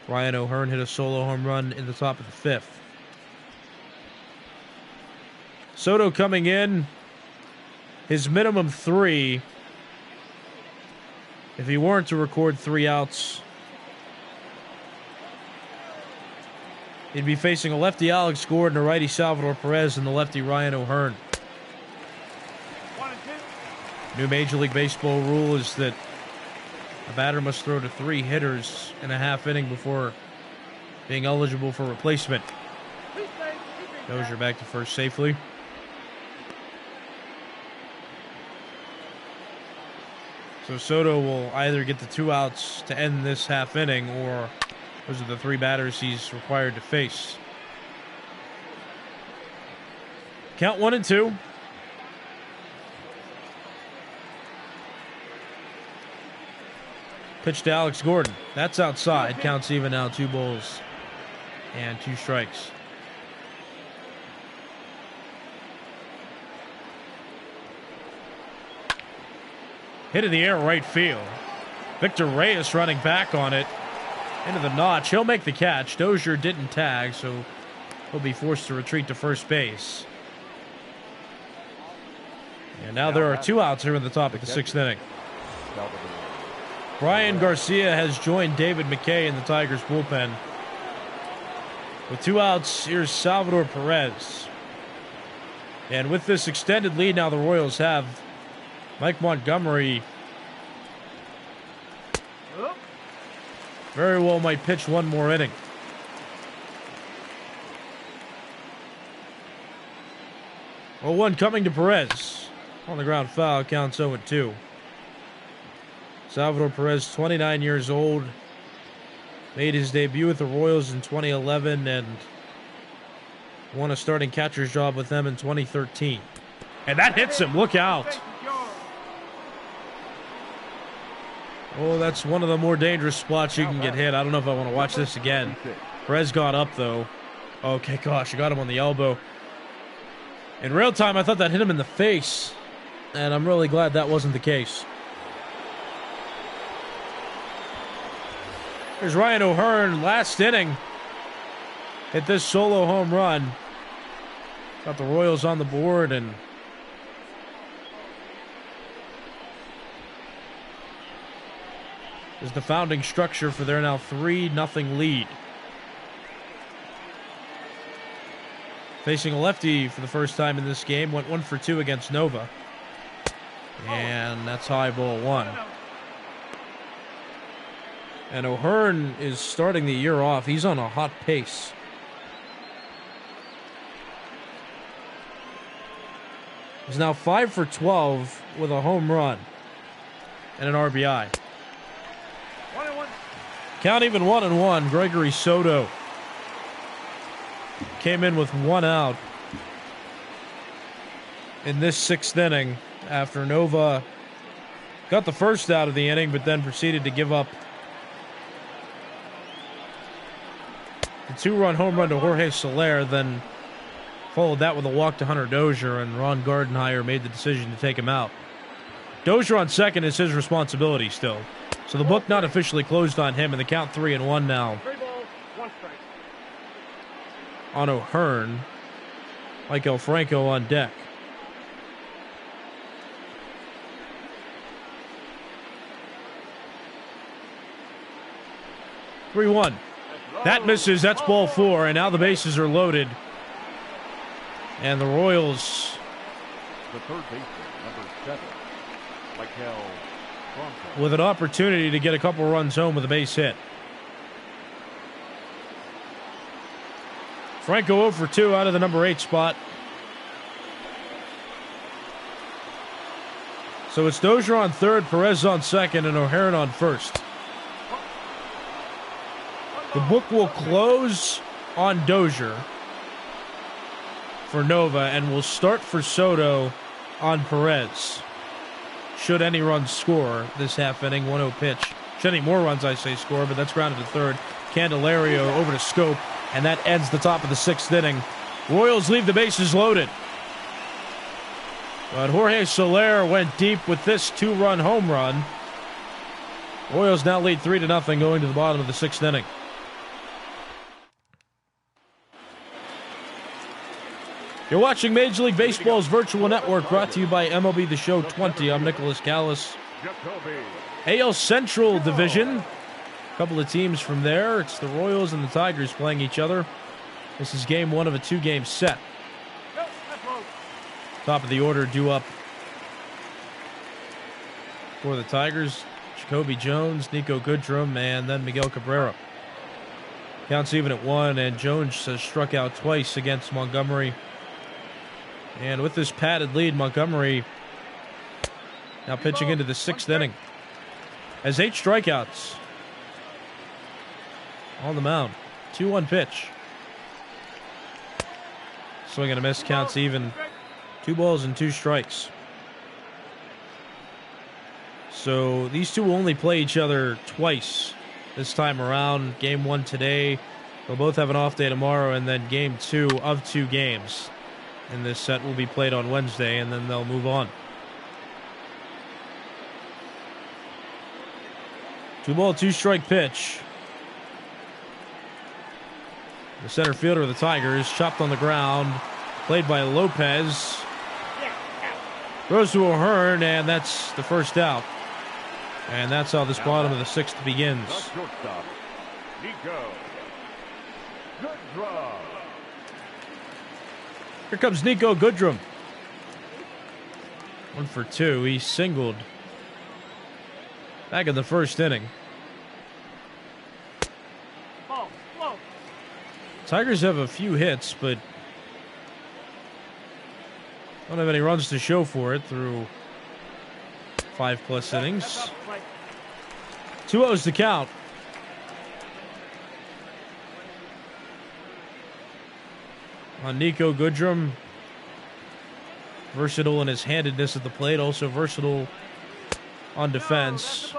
Ryan O'Hearn hit a solo home run in the top of the 5th. Soto coming in, his minimum 3. If he weren't to record 3 outs, he'd be facing a lefty Alex Gordon, a righty Salvador Perez, and the lefty Ryan O'Hearn. 1-2. New Major League Baseball rule is that a batter must throw to 3 hitters in a half inning before being eligible for replacement. Dozier back to first safely. So Soto will either get the 2 outs to end this half inning or Those are the 3 batters he's required to face. Count 1-2. Pitch to Alex Gordon. That's outside. Counts even now. 2 balls and 2 strikes. Hit in the air right field. Victor Reyes running back on it. Into the notch. He'll make the catch. Dozier didn't tag, so he'll be forced to retreat to first base. And now there are 2 outs here in the top of the 6th inning. Brian Garcia has joined David McKay in the Tigers bullpen. With 2 outs, here's Salvador Perez. And with this extended lead now the Royals have, Mike Montgomery very well might pitch 1 more inning. Well, 1 coming to Perez. On the ground foul, counts 0-2. Salvador Perez, 29 years old, made his debut with the Royals in 2011 and won a starting catcher's job with them in 2013. And that hits him. Look out. Oh, that's one of the more dangerous spots you can get hit. I don't know if I want to watch this again. Perez got up, though. Okay, gosh, I got him on the elbow. In real time, I thought that hit him in the face, and I'm really glad that wasn't the case. Here's Ryan O'Hearn, last inning. Hit this solo home run. Got the Royals on the board, and is the founding structure for their now 3-0 lead. Facing a lefty for the first time in this game, went 1 for 2 against Nova. And that's high, ball 1. And O'Hearn is starting the year off. He's on a hot pace. He's now 5 for 12 with a home run and an RBI. Count even 1-1. Gregory Soto came in with 1 out in this 6th inning after Nova got the first out of the inning, but then proceeded to give up the 2-run home run to Jorge Soler, then followed that with a walk to Hunter Dozier, and Ron Gardenhire made the decision to take him out. Dozier on second is his responsibility still. So the book not officially closed on him, and the count 3-1 now. 3 balls, 1 strike. On O'Hearn. Maikel Franco on deck. (3-1). That misses. That's ball 4, and now the bases are loaded. And the Royals, The third baseman, number 7, Maikel Franco. with an opportunity to get a couple runs home with a base hit. Franco 0 for 2 out of the number 8 spot. So it's Dozier on third, Perez on second, and O'Hearn on first. The book will close on Dozier for Nova and will start for Soto on Perez. Should any runs score this half inning, 1-0 pitch. Should any more runs, I say, score, but that's grounded to third. Candelario over to Scope, and that ends the top of the 6th inning. Royals leave the bases loaded. But Jorge Soler went deep with this 2-run home run. Royals now lead 3-0 going to the bottom of the 6th inning. You're watching Major League Baseball's virtual network, brought to you by MLB The Show 20. I'm Nicholas Callis. AL Central Division. A couple of teams from there. It's the Royals and the Tigers playing each other. This is game 1 of a 2-game set. Top of the order due up for the Tigers. Jacoby Jones, Nico Goodrum, and then Miguel Cabrera. Counts even at 1, and Jones has struck out twice against Montgomery. And with this padded lead, Montgomery now pitching into the 6th inning. Has 8 strikeouts. on the mound. 2-1 pitch. Swing and a miss, counts even. 2 balls and 2 strikes. So these two will only play each other twice this time around. Game 1 today. They'll both have an off day tomorrow, and then game 2 of 2 games in this set will be played on Wednesday, and then they'll move on. 2-ball, 2-strike pitch. The center fielder of the Tigers chopped on the ground, played by Lopez. Throws to O'Hearn, and that's the first out. And that's how this bottom of the 6th begins. Shortstop, Nico Goodrum. Here comes Nico Goodrum. 1 for 2. He singled back in the first inning. Tigers have a few hits, but don't have any runs to show for it through 5+ innings. 2-0's the count. On Nico Goodrum. Versatile in his handedness at the plate, also versatile on defense.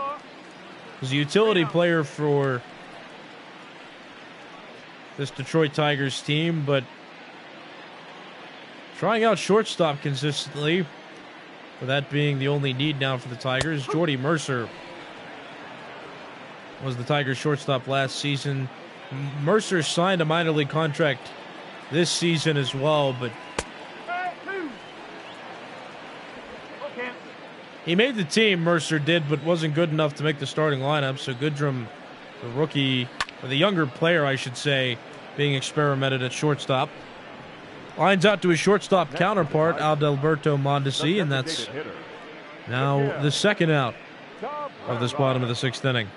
He's a utility player for this Detroit Tigers team, but trying out shortstop consistently, with that being the only need now for the Tigers. Jordy Mercer was the Tigers shortstop last season. Mercer signed a minor league contract this season as well, but he made the team, Mercer did, but wasn't good enough to make the starting lineup. So Goodrum, the rookie, or the younger player, I should say, being experimented at shortstop. Lines out to his shortstop counterpart, Adalberto Mondesi, and that's now the second out of this bottom of the 6th inning.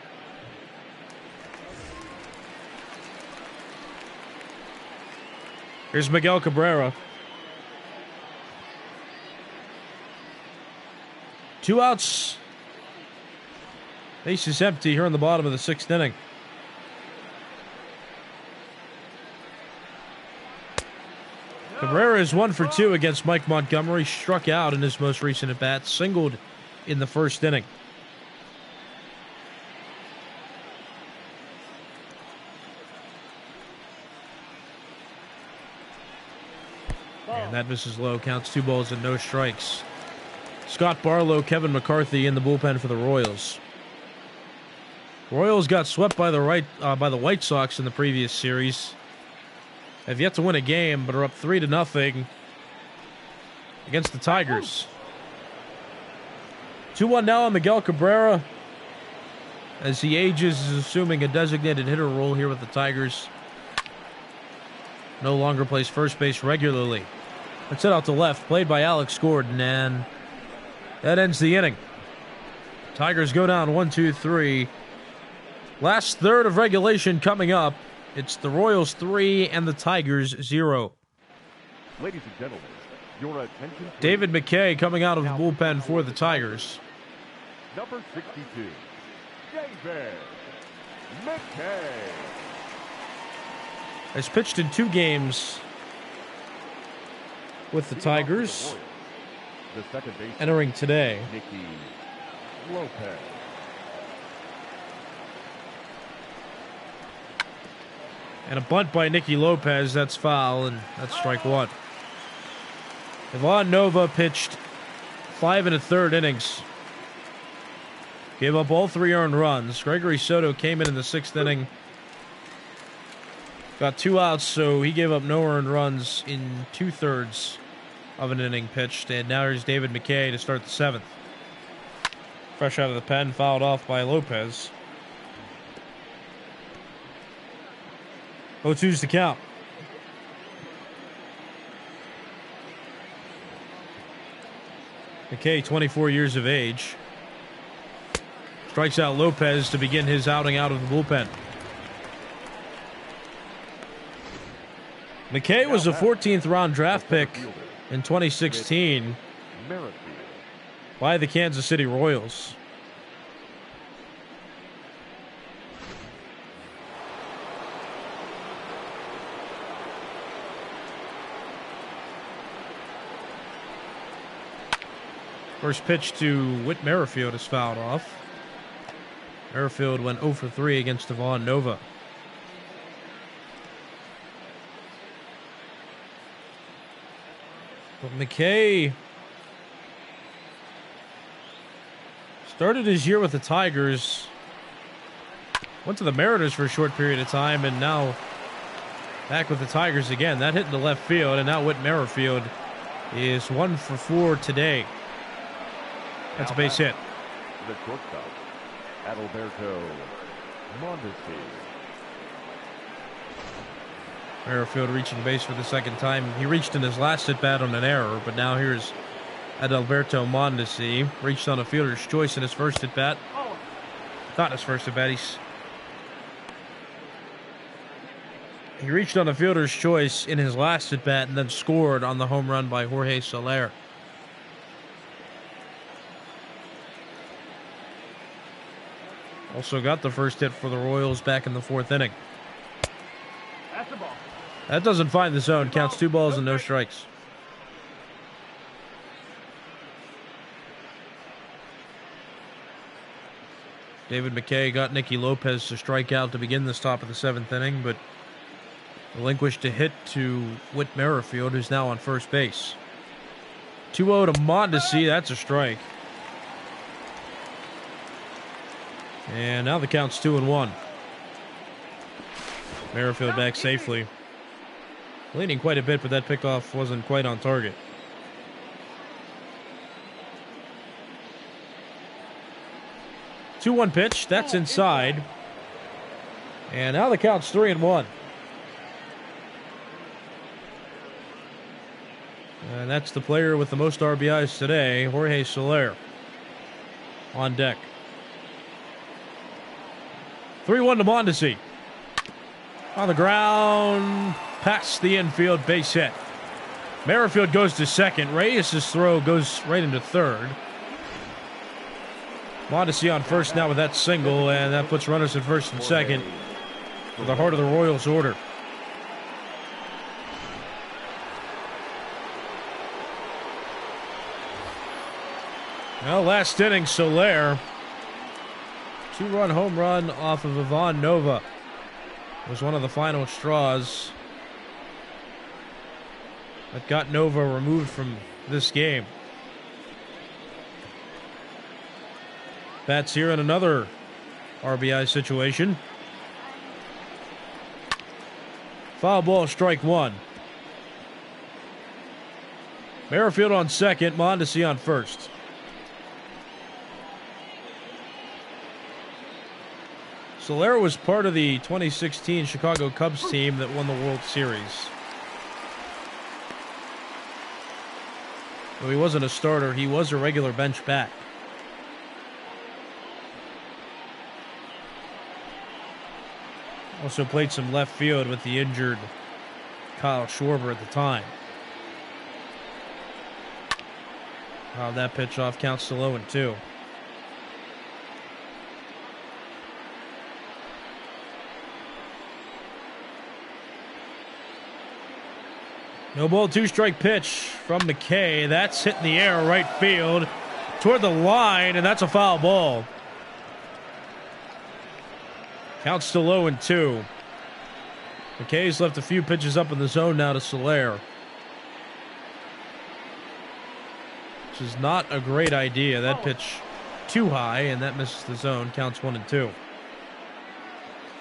Here's Miguel Cabrera. 2 outs. Base is empty here in the bottom of the 6th inning. Cabrera is 1 for 2 against Mike Montgomery. Struck out in his most recent at-bat. Singled in the first inning. And that misses low. Counts 2 balls and no strikes. Scott Barlow, Kevin McCarthy in the bullpen for the Royals. Royals got swept by the White Sox in the previous series. Have yet to win a game, but are up 3-0 against the Tigers. 2-1 now on Miguel Cabrera. As he ages, is assuming a designated hitter role here with the Tigers. No longer plays first base regularly. Let's head out to left, played by Alex Gordon, and that ends the inning. Tigers go down 1-2-3. Last third of regulation coming up. It's the Royals 3 and the Tigers 0. Ladies and gentlemen, your attention please. David McKay coming out of the bullpen for the Tigers. Number 62, David McKay. Has pitched in 2 games with the Tigers, The second baseman, entering today. Nicky Lopez. And a bunt by Nicky Lopez, that's foul, and that's strike 1. Ivan Nova pitched 5 1/3 innings. Gave up all 3 earned runs. Gregory Soto came in the 6th inning. Got 2 outs, so he gave up no earned runs in 2/3 of an inning pitched. And now here's David McKay to start the 7th. Fresh out of the pen, fouled off by Lopez. 0-2's the count. McKay, 24 years of age. Strikes out Lopez to begin his outing out of the bullpen. McKay was a 14th round draft pick in 2016 by the Kansas City Royals. First pitch to Whit Merrifield is fouled off. Merrifield went 0 for 3 against Ivan Nova. But McKay started his year with the Tigers, went to the Mariners for a short period of time, and now back with the Tigers again. That hit in the left field, and now Whit Merrifield is 1 for 4 today. That's a base hit. The shortstop, Adalberto Mondesi. Merrifield reaching base for the second time. He reached in his last at-bat on an error, but now here's Adalberto Mondesi. Reached on a fielder's choice in his first at-bat. Not his first at-bat. He reached on a fielder's choice in his last at-bat and then scored on the home run by Jorge Soler. Also got the first hit for the Royals back in the 4th inning. That's the ball. That doesn't find the zone. Counts 2 balls and no strikes. David McKay got Nicky Lopez to strike out to begin this top of the 7th inning, but relinquished a hit to Whit Merrifield, who's now on first base. 2-0 to Mondesi. That's a strike. And now the count's 2-1. Merrifield back safely. Leaning quite a bit, but that pickoff wasn't quite on target. Two-one pitch. That's inside. And now the count's 3-1. And that's the player with the most RBIs today, Jorge Soler, on deck. 3-1 to Mondesi. On the ground, past the infield, base hit. Merrifield goes to second. Reyes' throw goes right into third. Mondesi on first now with that single, and that puts runners at first and second for the heart of the Royals order. Well, last inning, Soler, 2-run home run off of Ivan Nova was one of the final straws that got Nova removed from this game. Bats here in another RBI situation. Foul ball, strike one. Merrifield on second, Mondesi on first. Soler was part of the 2016 Chicago Cubs team that won the World Series. Though he wasn't a starter, he was a regular bench bat. Also played some left field with the injured Kyle Schwarber at the time. That pitch off, counts to 0-2. No ball, 2-strike pitch from McKay. That's hit in the air, right field, toward the line, and that's a foul ball. Counts to 0-2. McKay's left a few pitches up in the zone now to Soler, which is not a great idea. That pitch too high, and that misses the zone. Counts 1-2.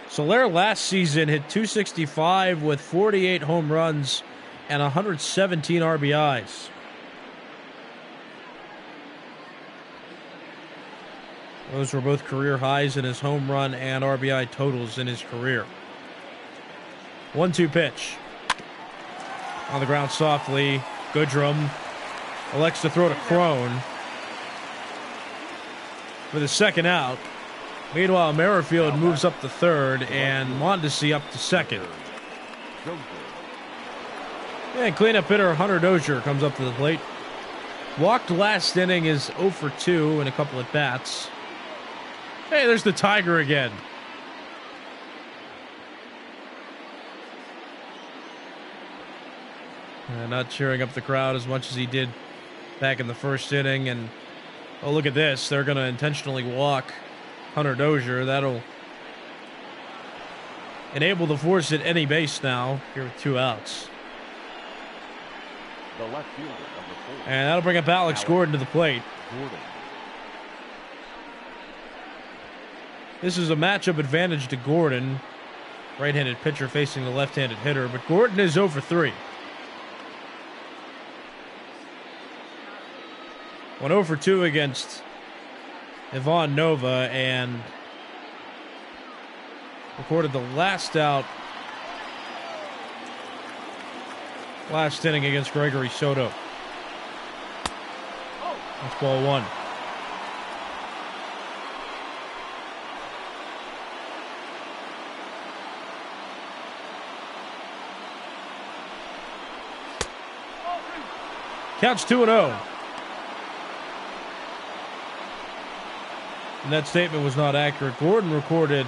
Soler last season hit .265 with 48 home runs and 117 RBIs. Those were both career highs in his home run and RBI totals in his career. 1-2 pitch. On the ground softly. Goodrum elects to throw to Crone for the second out. Meanwhile, Merrifield moves up to third and Mondesi up to second. And cleanup hitter Hunter Dozier comes up to the plate. Walked last inning, is 0 for 2 in a couple at bats. Hey, there's the Tiger again. Not cheering up the crowd as much as he did back in the first inning, and Oh, look at this. They're going to intentionally walk Hunter Dozier. That'll enable the force at any base now here with 2 outs. The left fielder, number 4. And that'll bring up Alex Gordon to the plate. Gordon. This is a matchup advantage to Gordon. Right-handed pitcher facing the left-handed hitter, but Gordon is 0 for 3. Went 0 for 2 against Ivan Nova and recorded the last out last inning against Gregory Soto. That's ball 1. Counts 2-0. And that statement was not accurate. Gordon recorded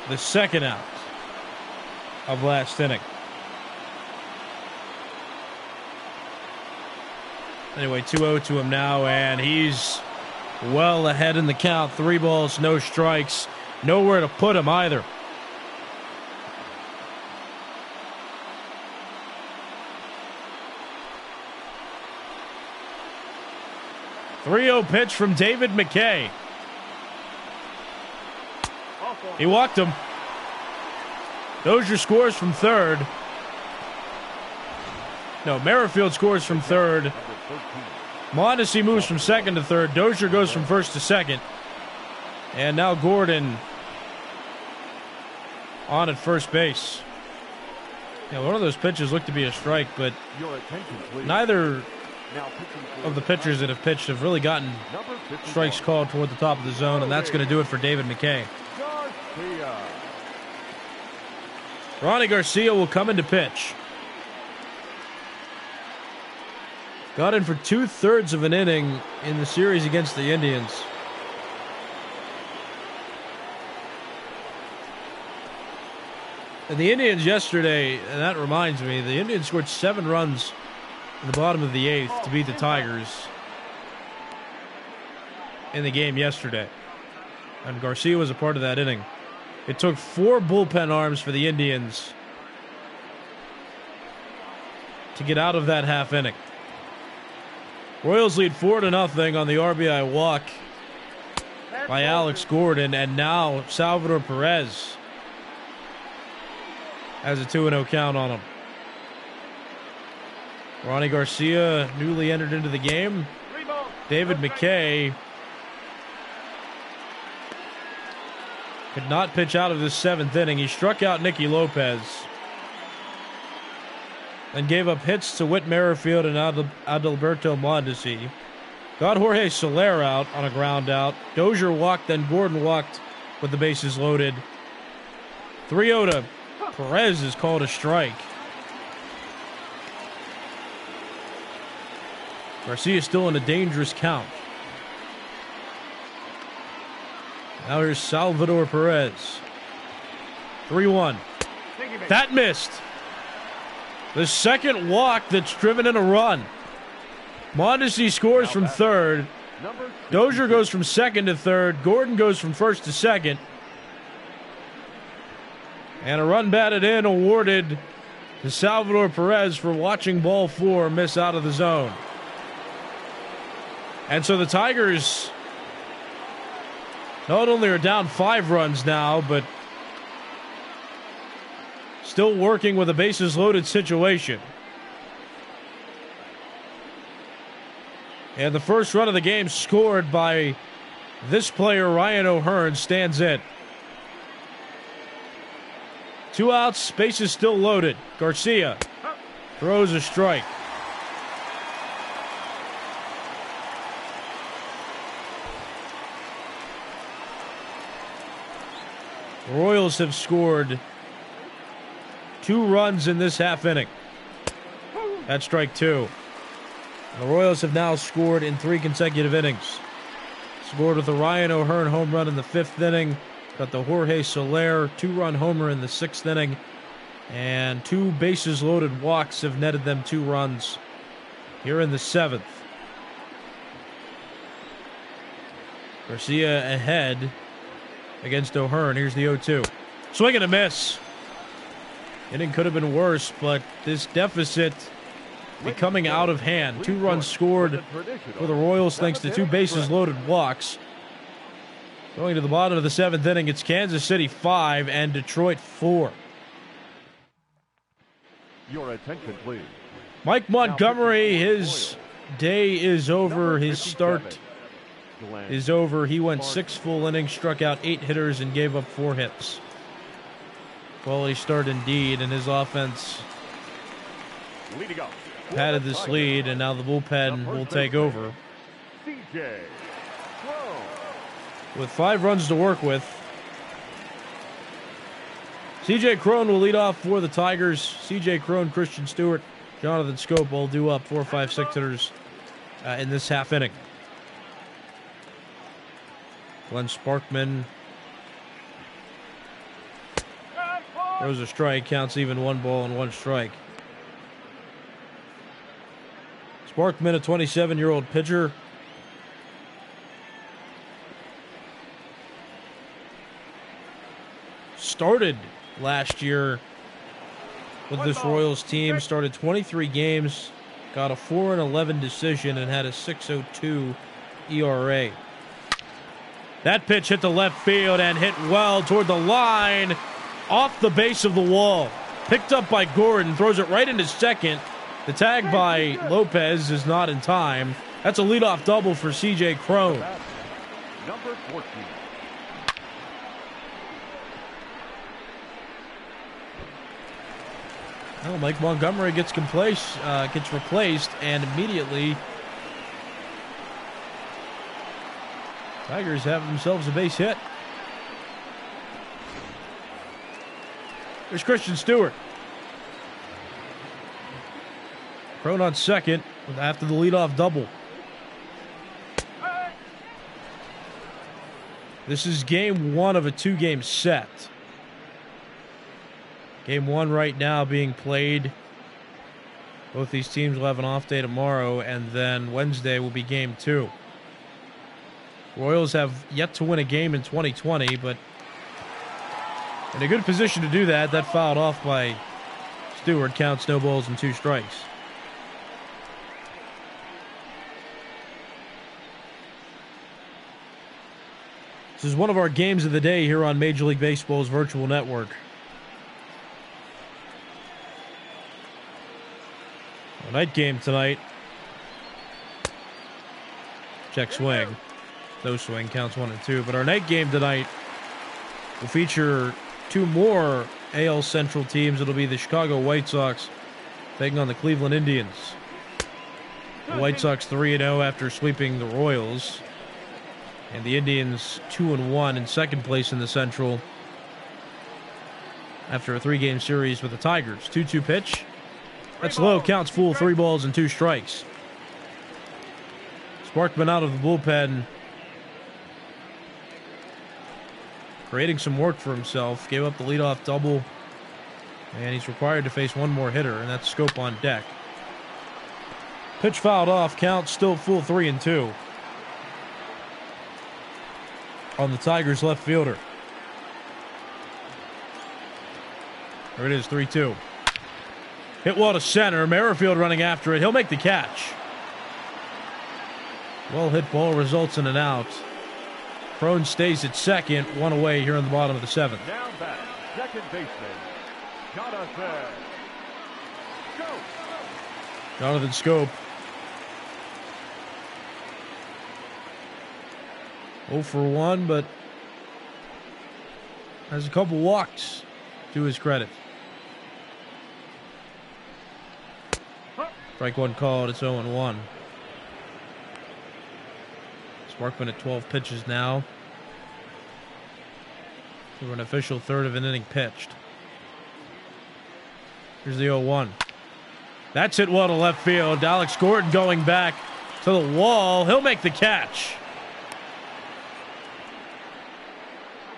the second out of last inning. Anyway, 2-0 to him now, and he's well ahead in the count. 3 balls, no strikes. Nowhere to put him either. .3-0 pitch from David McKay. He walked him. Dozier scores from third. No, Merrifield scores from third. Mondesi moves from second to third. Dozier goes from first to second. And now Gordon on at first base. Yeah, one of those pitches looked to be a strike, but neither of the pitchers that have pitched have really gotten strikes called toward the top of the zone, and that's going to do it for David McKay. Ronnie Garcia will come in to pitch. Got in for 2/3 of an inning in the series against the Indians. And the Indians yesterday, and that reminds me, the Indians scored 7 runs in the bottom of the 8th to beat the Tigers in the game yesterday. And Garcia was a part of that inning. It took 4 bullpen arms for the Indians to get out of that half inning. Royals lead 4-0 on the RBI walk by Alex Gordon, and now Salvador Perez has a 2-0 count on him. Ronnie Garcia newly entered into the game. David McKay could not pitch out of this 7th inning. He struck out Nicky Lopez and gave up hits to Whit Merrifield and Adalberto Mondesi. Got Jorge Soler out on a ground out. Dozier walked, then Gordon walked with the bases loaded. 3-0 to Perez is called a strike. Garcia still in a dangerous count. Now here's Salvador Perez. 3-1. That missed. The second walk that's driven in a run. Mondesi scores from third. Dozier goes from second to third. Gordon goes from first to second. And a run batted in awarded to Salvador Perez for watching ball 4 miss out of the zone. And so the Tigers not only are down 5 runs now, but still working with a bases loaded situation. And the first run of the game scored by this player, Ryan O'Hearn, stands in. 2 outs, bases still loaded. Garcia throws a strike. The Royals have scored 2 runs in this half inning. That's strike 2. The Royals have now scored in 3 consecutive innings. Scored with a Ryan O'Hearn home run in the 5th inning. Got the Jorge Soler 2-run homer in the 6th inning. And 2 bases loaded walks have netted them 2 runs here in the 7th. Garcia ahead against O'Hearn. Here's the 0-2. Swing and a miss. Inning could have been worse, but this deficit becoming out of hand. 2 runs scored for the Royals thanks to 2 bases-loaded walks. Going to the bottom of the 7th inning, it's Kansas City 5 and Detroit 4. Your attention, please. Mike Montgomery, his day is over. His start is over. He went 6 full innings, struck out 8 hitters, and gave up 4 hits. Quality start indeed, and his offense padded this lead, and now the bullpen will take over. C.J. With 5 runs to work with, C.J. Cron will lead off for the Tigers. C.J. Cron, Christian Stewart, Jonathan Scope will do up 4, 5, 6 hitters in this half inning. Glenn Sparkman throws a strike, counts even 1 ball and 1 strike. Sparkman, a 27-year-old pitcher. Started last year with this Royals team, started 23 games, got a 4-11 decision, and had a 6.02 ERA. That pitch hit the left field and hit well toward the line, off the base of the wall. Picked up by Gordon, throws it right into second. The tag by Lopez is not in time. That's a leadoff double for C.J. Cron. Number 14. Well, Mike Montgomery gets replaced, and immediately Tigers have themselves a base hit. There's Christian Stewart. Cron on second after the leadoff double. This is game 1 of a 2-game set. Game 1 right now being played. Both these teams will have an off day tomorrow, and then Wednesday will be game 2. Royals have yet to win a game in 2020, but in a good position to do that. That fouled off by Stewart. Counts no balls and 2 strikes. This is one of our games of the day here on Major League Baseball's virtual network. A night game tonight. Check swing. No swing. Counts 1 and 2. But our night game tonight will feature 2 more AL Central teams. It'll be the Chicago White Sox taking on the Cleveland Indians. The White Sox 3-0 after sweeping the Royals. And the Indians 2-1 in second place in the Central after a 3-game series with the Tigers. 2-2 pitch. That's low. Counts full. 3 balls and 2 strikes. Sparkman out of the bullpen, creating some work for himself. Gave up the leadoff double, and he's required to face 1 more hitter, and that's Scope on deck. Pitch fouled off. Count still full. 3-2 on the Tigers left fielder. There it is. 3-2. Hit well to center. Merrifield running after it. He'll make the catch. Well hit ball results in an out. Cron stays at second, 1 away here in the bottom of the 7th. Now back, second baseman, Jonathan Scope. 0 for 1, but has a couple walks to his credit. Strike 1 called. It's 0-1. Sparkman at 12 pitches now. For an official 1/3 of an inning pitched. Here's the 0-1. That's hit well to left field. Alex Gordon going back to the wall. He'll make the catch.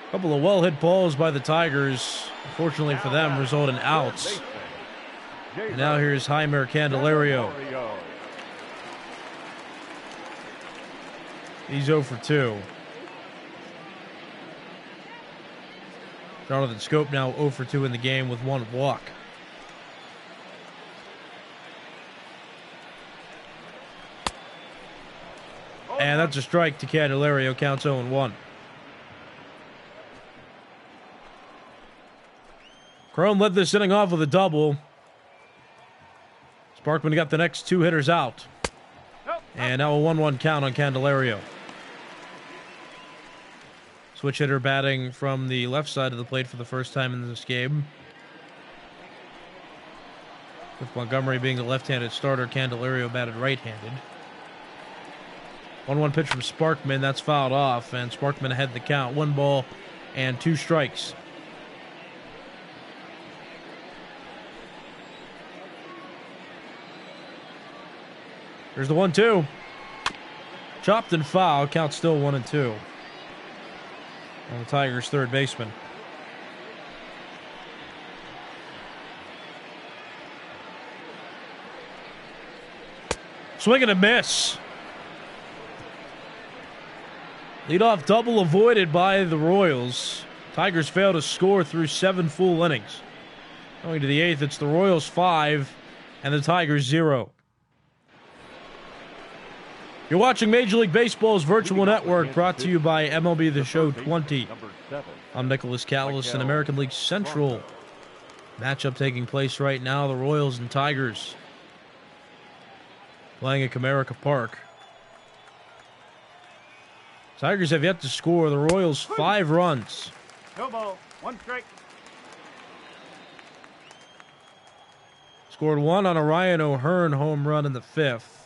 A couple of well-hit balls by the Tigers. Unfortunately for them, result in outs. And now here's Jeimer Candelario. He's 0 for 2. Jonathan Scope now 0 for 2 in the game with 1 walk. And that's a strike to Candelario. Counts 0-1. Crone led this inning off with a double. Sparkman got the next 2 hitters out. And now a 1-1 count on Candelario. Switch hitter batting from the left side of the plate for the first time in this game. With Montgomery being the left-handed starter, Candelario batted right-handed. 1-1 pitch from Sparkman. That's fouled off, and Sparkman ahead the count. 1 ball and 2 strikes. Here's the 1-2. Chopped and foul. Count still 1-2. On the Tigers' third baseman. Swing and a miss. Leadoff double avoided by the Royals. Tigers fail to score through 7 full innings. Going to the 8th, it's the Royals 5 and the Tigers 0. You're watching Major League Baseball's virtual network, brought to you by MLB The Show 20. I'm Nicholas Callis, in American League Central. Matchup taking place right now, the Royals and Tigers playing at Comerica Park. Tigers have yet to score. The Royals 5 runs. No ball. 1 strike. Scored 1 on a Ryan O'Hearn home run in the 5th.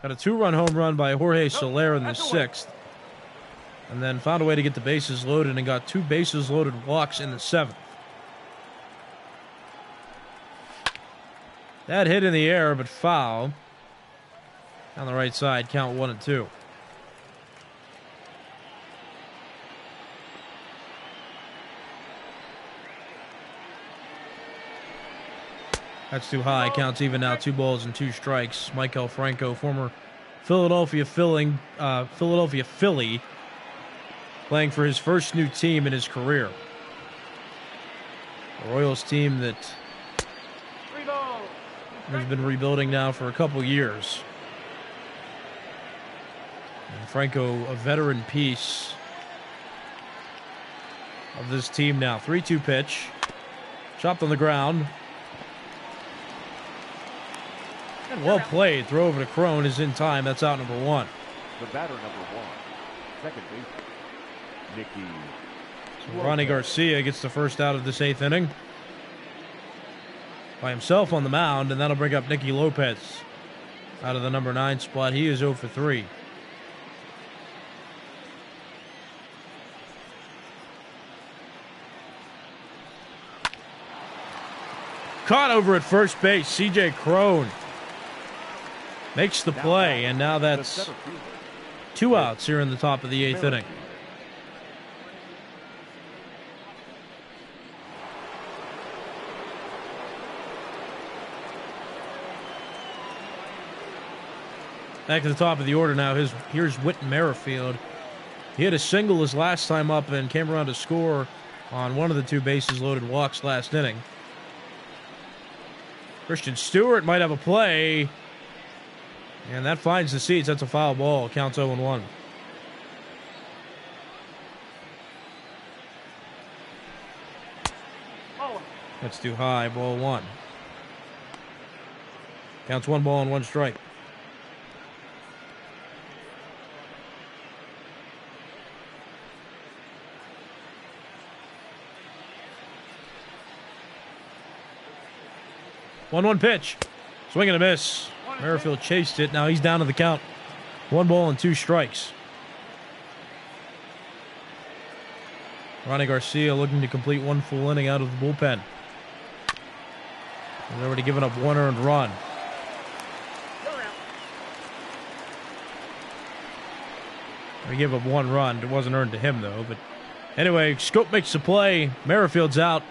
Got a 2-run home run by Jorge Soler in the 6th. And then found a way to get the bases loaded and got 2 bases loaded walks in the 7th. That hit in the air, but foul. On the right side, count 1-2. That's too high. Counts even now. 2 balls and 2 strikes. Maikel Franco, former Philadelphia Philly, playing for his first new team in his career. A Royals team that has been rebuilding now for a couple years. And Franco, a veteran piece of this team now. 3-2 pitch. Chopped on the ground. And well played. Throw over to Crone is in time. That's out number 1. The batter number 1, second baseman, Nicky. So Ronnie Garcia gets the first out of this 8th inning by himself on the mound, and that'll bring up Nicky Lopez out of the number 9 spot. He is 0 for 3. Caught over at first base. C.J. Crone makes the play, and now that's 2 outs here in the top of the 8th inning. Back to the top of the order now. Here's Whit Merrifield. He hit a single his last time up and came around to score on one of the 2 bases loaded walks last inning. Christian Stewart might have a play. And that finds the seats. That's a foul ball. Counts 0-1. That's too high. Ball 1. Counts 1 ball and 1 strike. One pitch. Swing and a miss. Merrifield chased it. Now he's down to the count. 1 ball and 2 strikes. Ronnie Garcia looking to complete 1 full inning out of the bullpen. He's already given up 1 earned run. He gave up 1 run. It wasn't earned to him, though. But anyway, Scope makes the play. Merrifield's out.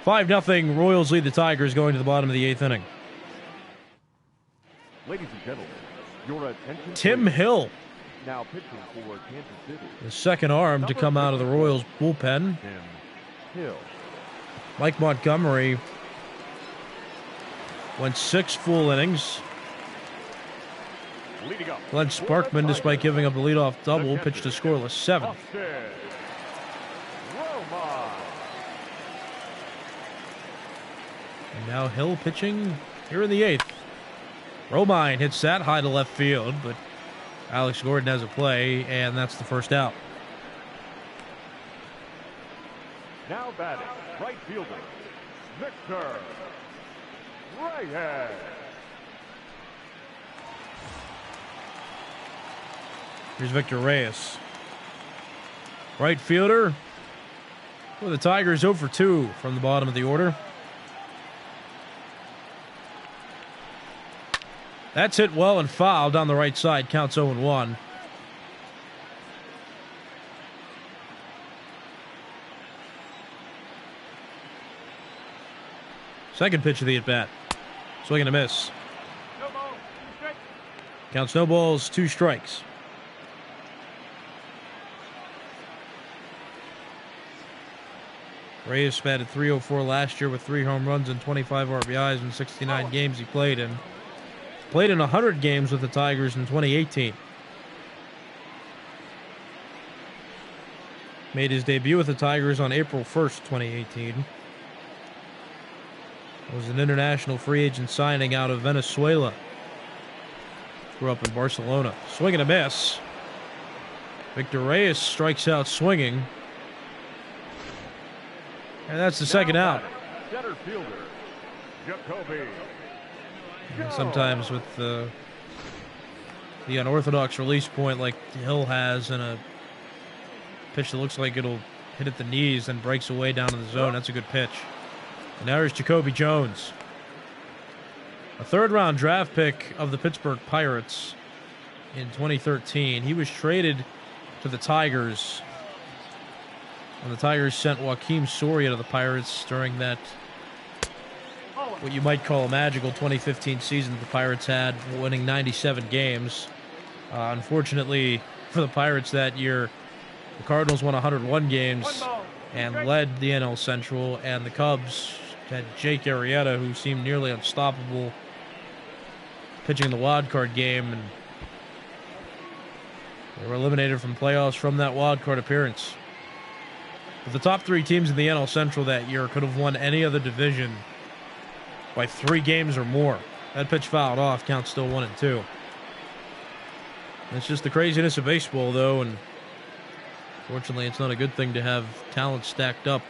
5-0. Royals lead the Tigers going to the bottom of the 8th inning. Ladies and gentlemen, your attention. Tim Hill, now pitching for Kansas City. the second arm to come out of the Royals bullpen. Tim Hill. Mike Montgomery went 6 full innings. Leading up. Glenn Sparkman, despite giving up the leadoff double, pitched a scoreless 7. Austin Romine. And now Hill pitching here in the 8th. Romine hits that high to left field, but Alex Gordon has a play, and that's the first out. Now batting, right fielder, Victor Reyes. Here's Victor Reyes. Right fielder. Well, the Tigers 0 for 2 from the bottom of the order. That's hit well and foul down the right side. Counts 0-1. Second pitch of the at-bat. Swing and a miss. No ball. 2 strikes. Counts no balls, 2 strikes. Reyes batted .304 last year with 3 home runs and 25 RBIs in 69 games he played in. Played in 100 games with the Tigers in 2018. Made his debut with the Tigers on April 1st, 2018. Was an international free agent signing out of Venezuela. Grew up in Barcelona. Swing and a miss. Victor Reyes strikes out swinging. And that's the second out. Center fielder, Jacoby. And sometimes with the unorthodox release point like Hill has and a pitch that looks like it'll hit at the knees and breaks away down in the zone, that's a good pitch. And now here's Jacoby Jones. A 3rd-round draft pick of the Pittsburgh Pirates in 2013. He was traded to the Tigers. And the Tigers sent Joakim Soria to the Pirates during that, what you might call a magical 2015 season that the Pirates had, winning 97 games. Unfortunately for the Pirates that year, the Cardinals won 101 games and led the NL Central, and the Cubs had Jake Arrieta, who seemed nearly unstoppable, pitching in the wild card game, and they were eliminated from playoffs from that wild card appearance. But the top 3 teams in the NL Central that year could have won any other division by 3 games or more. That pitch fouled off, counts still 1-2. It's just the craziness of baseball, though, and fortunately it's not a good thing to have talent stacked up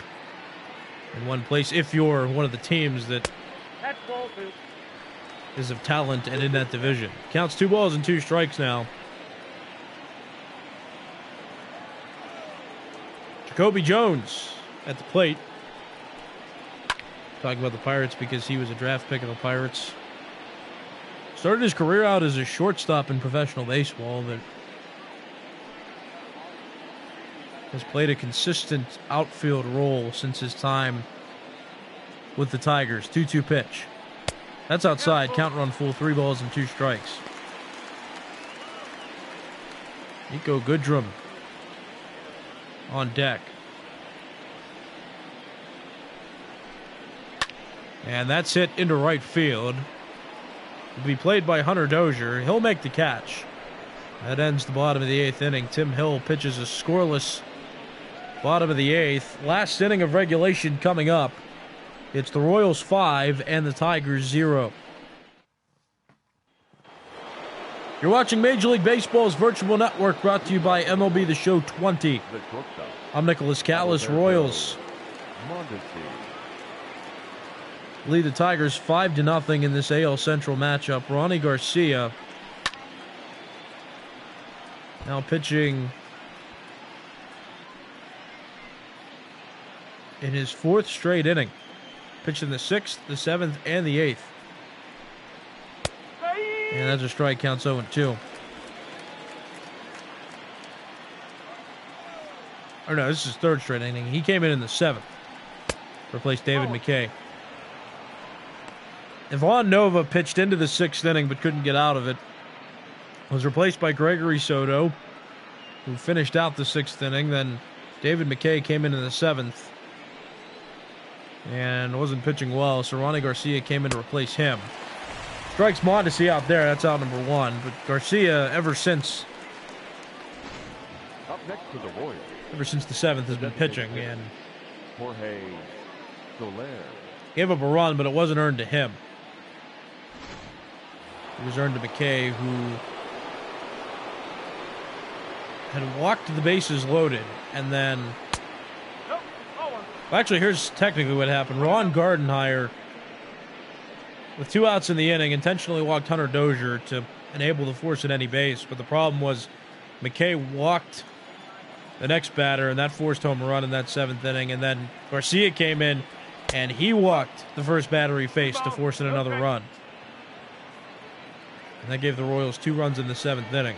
in one place if you're one of the teams that That's ball 2. is of talent and in that division. Counts 2 balls and 2 strikes now. Jacoby Jones at the plate. Talking about the Pirates because he was a draft pick of the Pirates. Started his career out as a shortstop in professional baseball, but has played a consistent outfield role since his time with the Tigers. 2-2 pitch. That's outside. Count run full. 3 balls and 2 strikes. Niko Goodrum on deck. And that's hit into right field. Will be played by Hunter Dozier. He'll make the catch. That ends the bottom of the 8th inning. Tim Hill pitches a scoreless bottom of the 8th. Last inning of regulation coming up. It's the Royals 5 and the Tigers 0. You're watching Major League Baseball's virtual network, brought to you by MLB The Show 20. I'm Nicholas Callis. Royals lead the Tigers 5-0 in this AL Central matchup. Ronnie Garcia now pitching in his 4th straight inning. Pitched in the 6th, the 7th, and the 8th. And that's a strike, counts 0-2. Or no, this is his 3rd straight inning. He came in the 7th. Replaced David McKay. Ivan Nova pitched into the 6th inning but couldn't get out of it. Was replaced by Gregory Soto, who finished out the 6th inning. Then David McKay came in the 7th. and wasn't pitching well, so Ronnie Garcia came in to replace him. Strikes Mondesi out there. That's out number 1. But Garcia, ever since Up next for the Royals, the 7th, has been pitching, and Jorge Soler. gave up a run, but it wasn't earned to him. It was earned to McKay, who had walked the bases loaded, and then... Well, actually, here's technically what happened. Ron Gardenhire, with 2 outs in the inning, intentionally walked Hunter Dozier to enable the force at any base, but the problem was McKay walked the next batter, and that forced home run in that 7th inning, and then Garcia came in, and he walked the first batter he faced to force in another run. And that gave the Royals 2 runs in the 7th inning.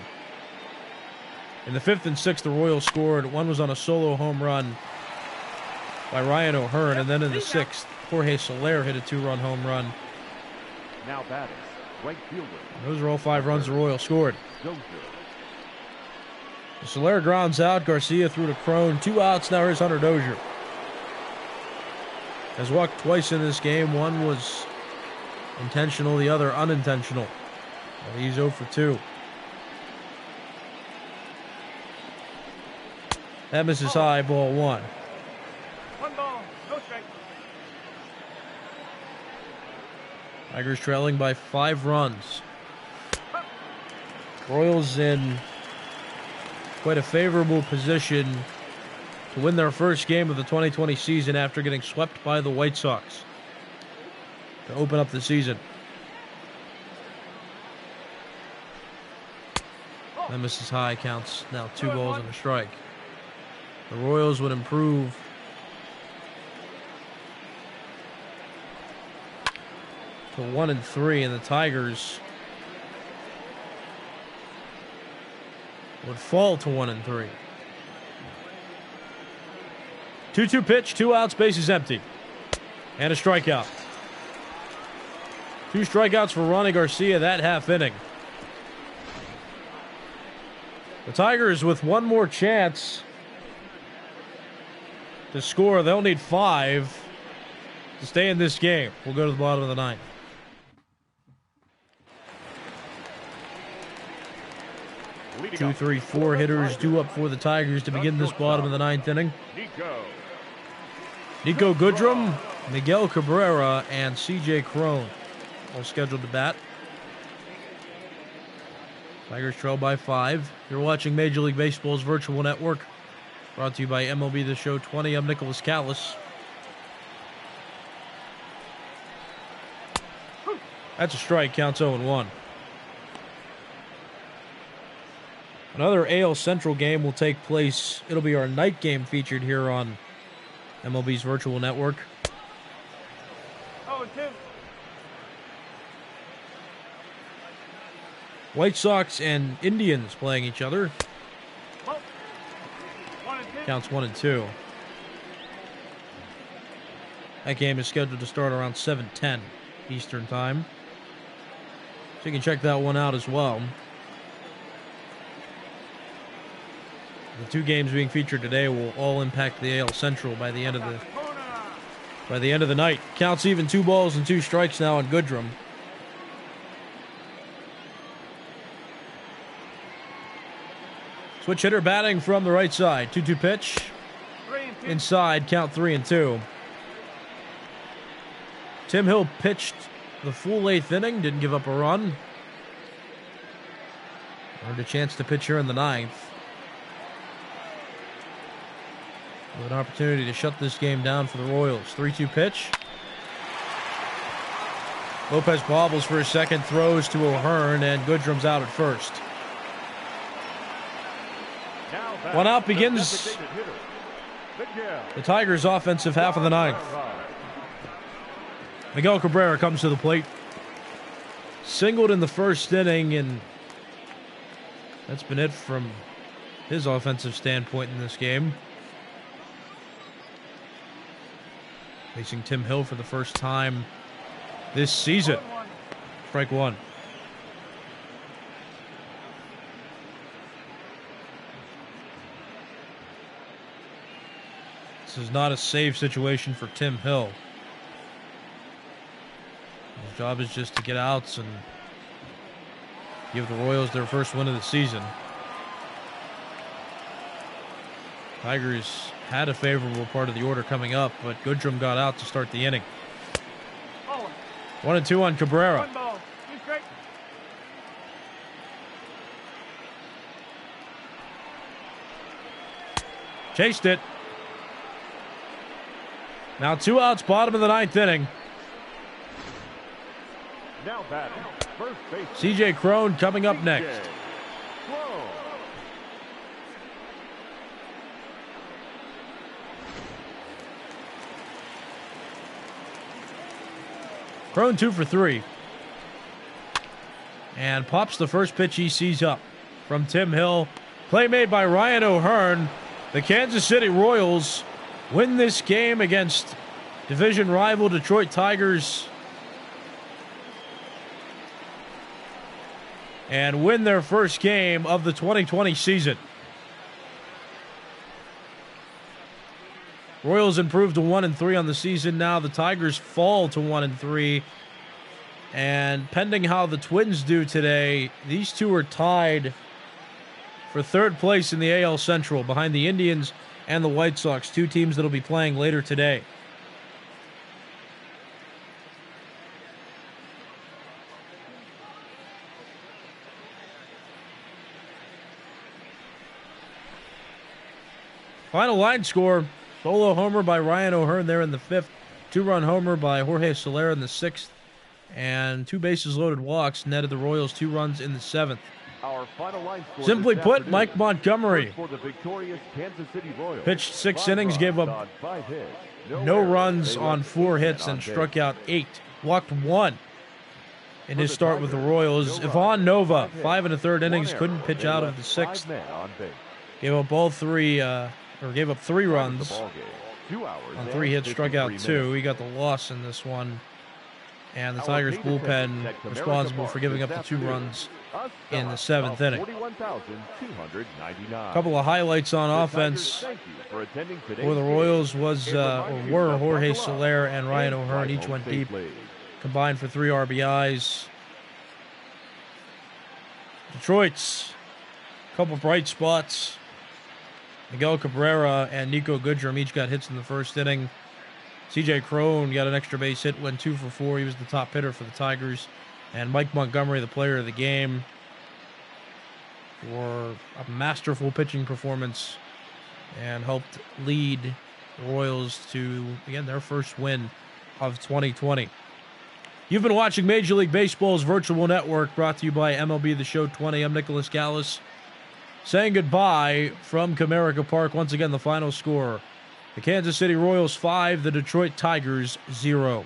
In the 5th and 6th, the Royals scored. One was on a solo home run by Ryan O'Hearn, and then in the 6th, Jorge Soler hit a 2-run home run. Now batting, right fielder. Those are all 5 runs the Royals scored. Dozier. Soler grounds out. Garcia threw to Crone. 2 outs. Now here's Hunter Dozier. Has walked twice in this game. One was intentional, the other unintentional. And he's 0 for 2. That misses high, ball 1. 1 ball, no strike. Tigers trailing by 5 runs. Royals in quite a favorable position to win their first game of the 2020 season after getting swept by the White Sox to open up the season. That misses high, counts now 2 balls and a strike. The Royals would improve to 1-3, and the Tigers would fall to 1-3. 2-2 pitch, 2 outs, bases empty, and a strikeout. 2 strikeouts for Ronnie Garcia that half inning. The Tigers with 1 more chance to score. They'll need 5 to stay in this game. We'll go to the bottom of the 9th. Leading 2, up, 3, 4 hitters due up for the Tigers to begin this bottom of the 9th inning. Nico Goodrum, Miguel Cabrera, and C.J. Crone all scheduled to bat. Tigers trail by 5. You're watching Major League Baseball's virtual network, brought to you by MLB The Show 20. I'm Nicholas Callis. That's a strike, counts 0-1. Another AL Central game will take place. It'll be our night game featured here on MLB's virtual network. 0-2. White Sox and Indians playing each other. 1-2. Counts 1-2. That game is scheduled to start around 7:10 Eastern Time. So you can check that one out as well. The 2 games being featured today will all impact the AL Central by the end of the night. Counts even, 2 balls and 2 strikes now on Goodrum. Switch hitter batting from the right side. 2-2 pitch. 3-2. Inside, count 3-2. Tim Hill pitched the full 8th inning, didn't give up a run. Earned a chance to pitch here in the 9th. With an opportunity to shut this game down for the Royals. 3-2 pitch. Lopez bobbles for his second, throws to O'Hearn, and Goodrum's out at first. Now batting, 1 out the begins designated hitter, Miguel the Tigers' offensive half of the 9th. Cabrera. Miguel Cabrera comes to the plate. Singled in the first inning, and that's been it from his offensive standpoint in this game. Facing Tim Hill for the first time this season. 1-1. Strike 1. This is not a save situation for Tim Hill. His job is just to get outs and give the Royals their first win of the season. Tigers had a favorable part of the order coming up, but Goodrum got out to start the inning. 1-2 on Cabrera. 1 ball, 2 strikes. Chased it. Now 2 outs, bottom of the 9th inning. Now batting, first base. C.J. Cron coming up next. Cron. Cron 2 for 3. And pops the first pitch he sees up from Tim Hill. Play made by Ryan O'Hearn. The Kansas City Royals win this game against division rival Detroit Tigers and win their first game of the 2020 season. Royals improved to 1-3 on the season now. The Tigers fall to 1-3. And pending how the Twins do today, these two are tied for 3rd place in the AL Central behind the Indians and the White Sox, 2 teams that will be playing later today. Final line score, solo homer by Ryan O'Hearn there in the 5th, 2-run homer by Jorge Soler in the 6th, and 2 bases loaded walks netted the Royals 2 runs in the 7th. Our final line score Simply this put, afternoon. Mike Montgomery For the victorious Kansas City Royals. pitched 6 5 innings, gave runs up on 5 hits, no errors. runs They on left 4 8 hits men and on struck base. out 8. Walked 1 in For his the start with the Tigers, Royals. no Ivan runs, Nova, 5 hits, 5 1/3 innings, 1 couldn't error. pitch They out of left the 5 6th. men on base. Gave up all 3, gave up 3 Started runs. the ball game. 2 hours On and 3 hits, struck out 53 2. minutes. He got the loss in this one. And the Our Tigers paid attendance bullpen at Comerica responsible Park for giving this up the 2 afternoon. runs Us in the fellas 7th inning. 41,299. A couple of highlights on The offense Tigers, thank you for attending today's for the game. Royals was It reminds you were to Jorge buckle up Soler and Ryan and O'Hearn. fight Each home went deep, safely. combined for 3 RBIs. Detroit's couple bright spots. Miguel Cabrera and Nico Goodrum each got hits in the 1st inning. C.J. Cron got an extra base hit, went 2 for 4. He was the top hitter for the Tigers. And Mike Montgomery, the player of the game, for a masterful pitching performance and helped lead the Royals to, again, their first win of 2020. You've been watching Major League Baseball's virtual network, brought to you by MLB The Show 20. I'm Nicholas Gallus, saying goodbye from Comerica Park. Once again, the final score: the Kansas City Royals 5, the Detroit Tigers 0.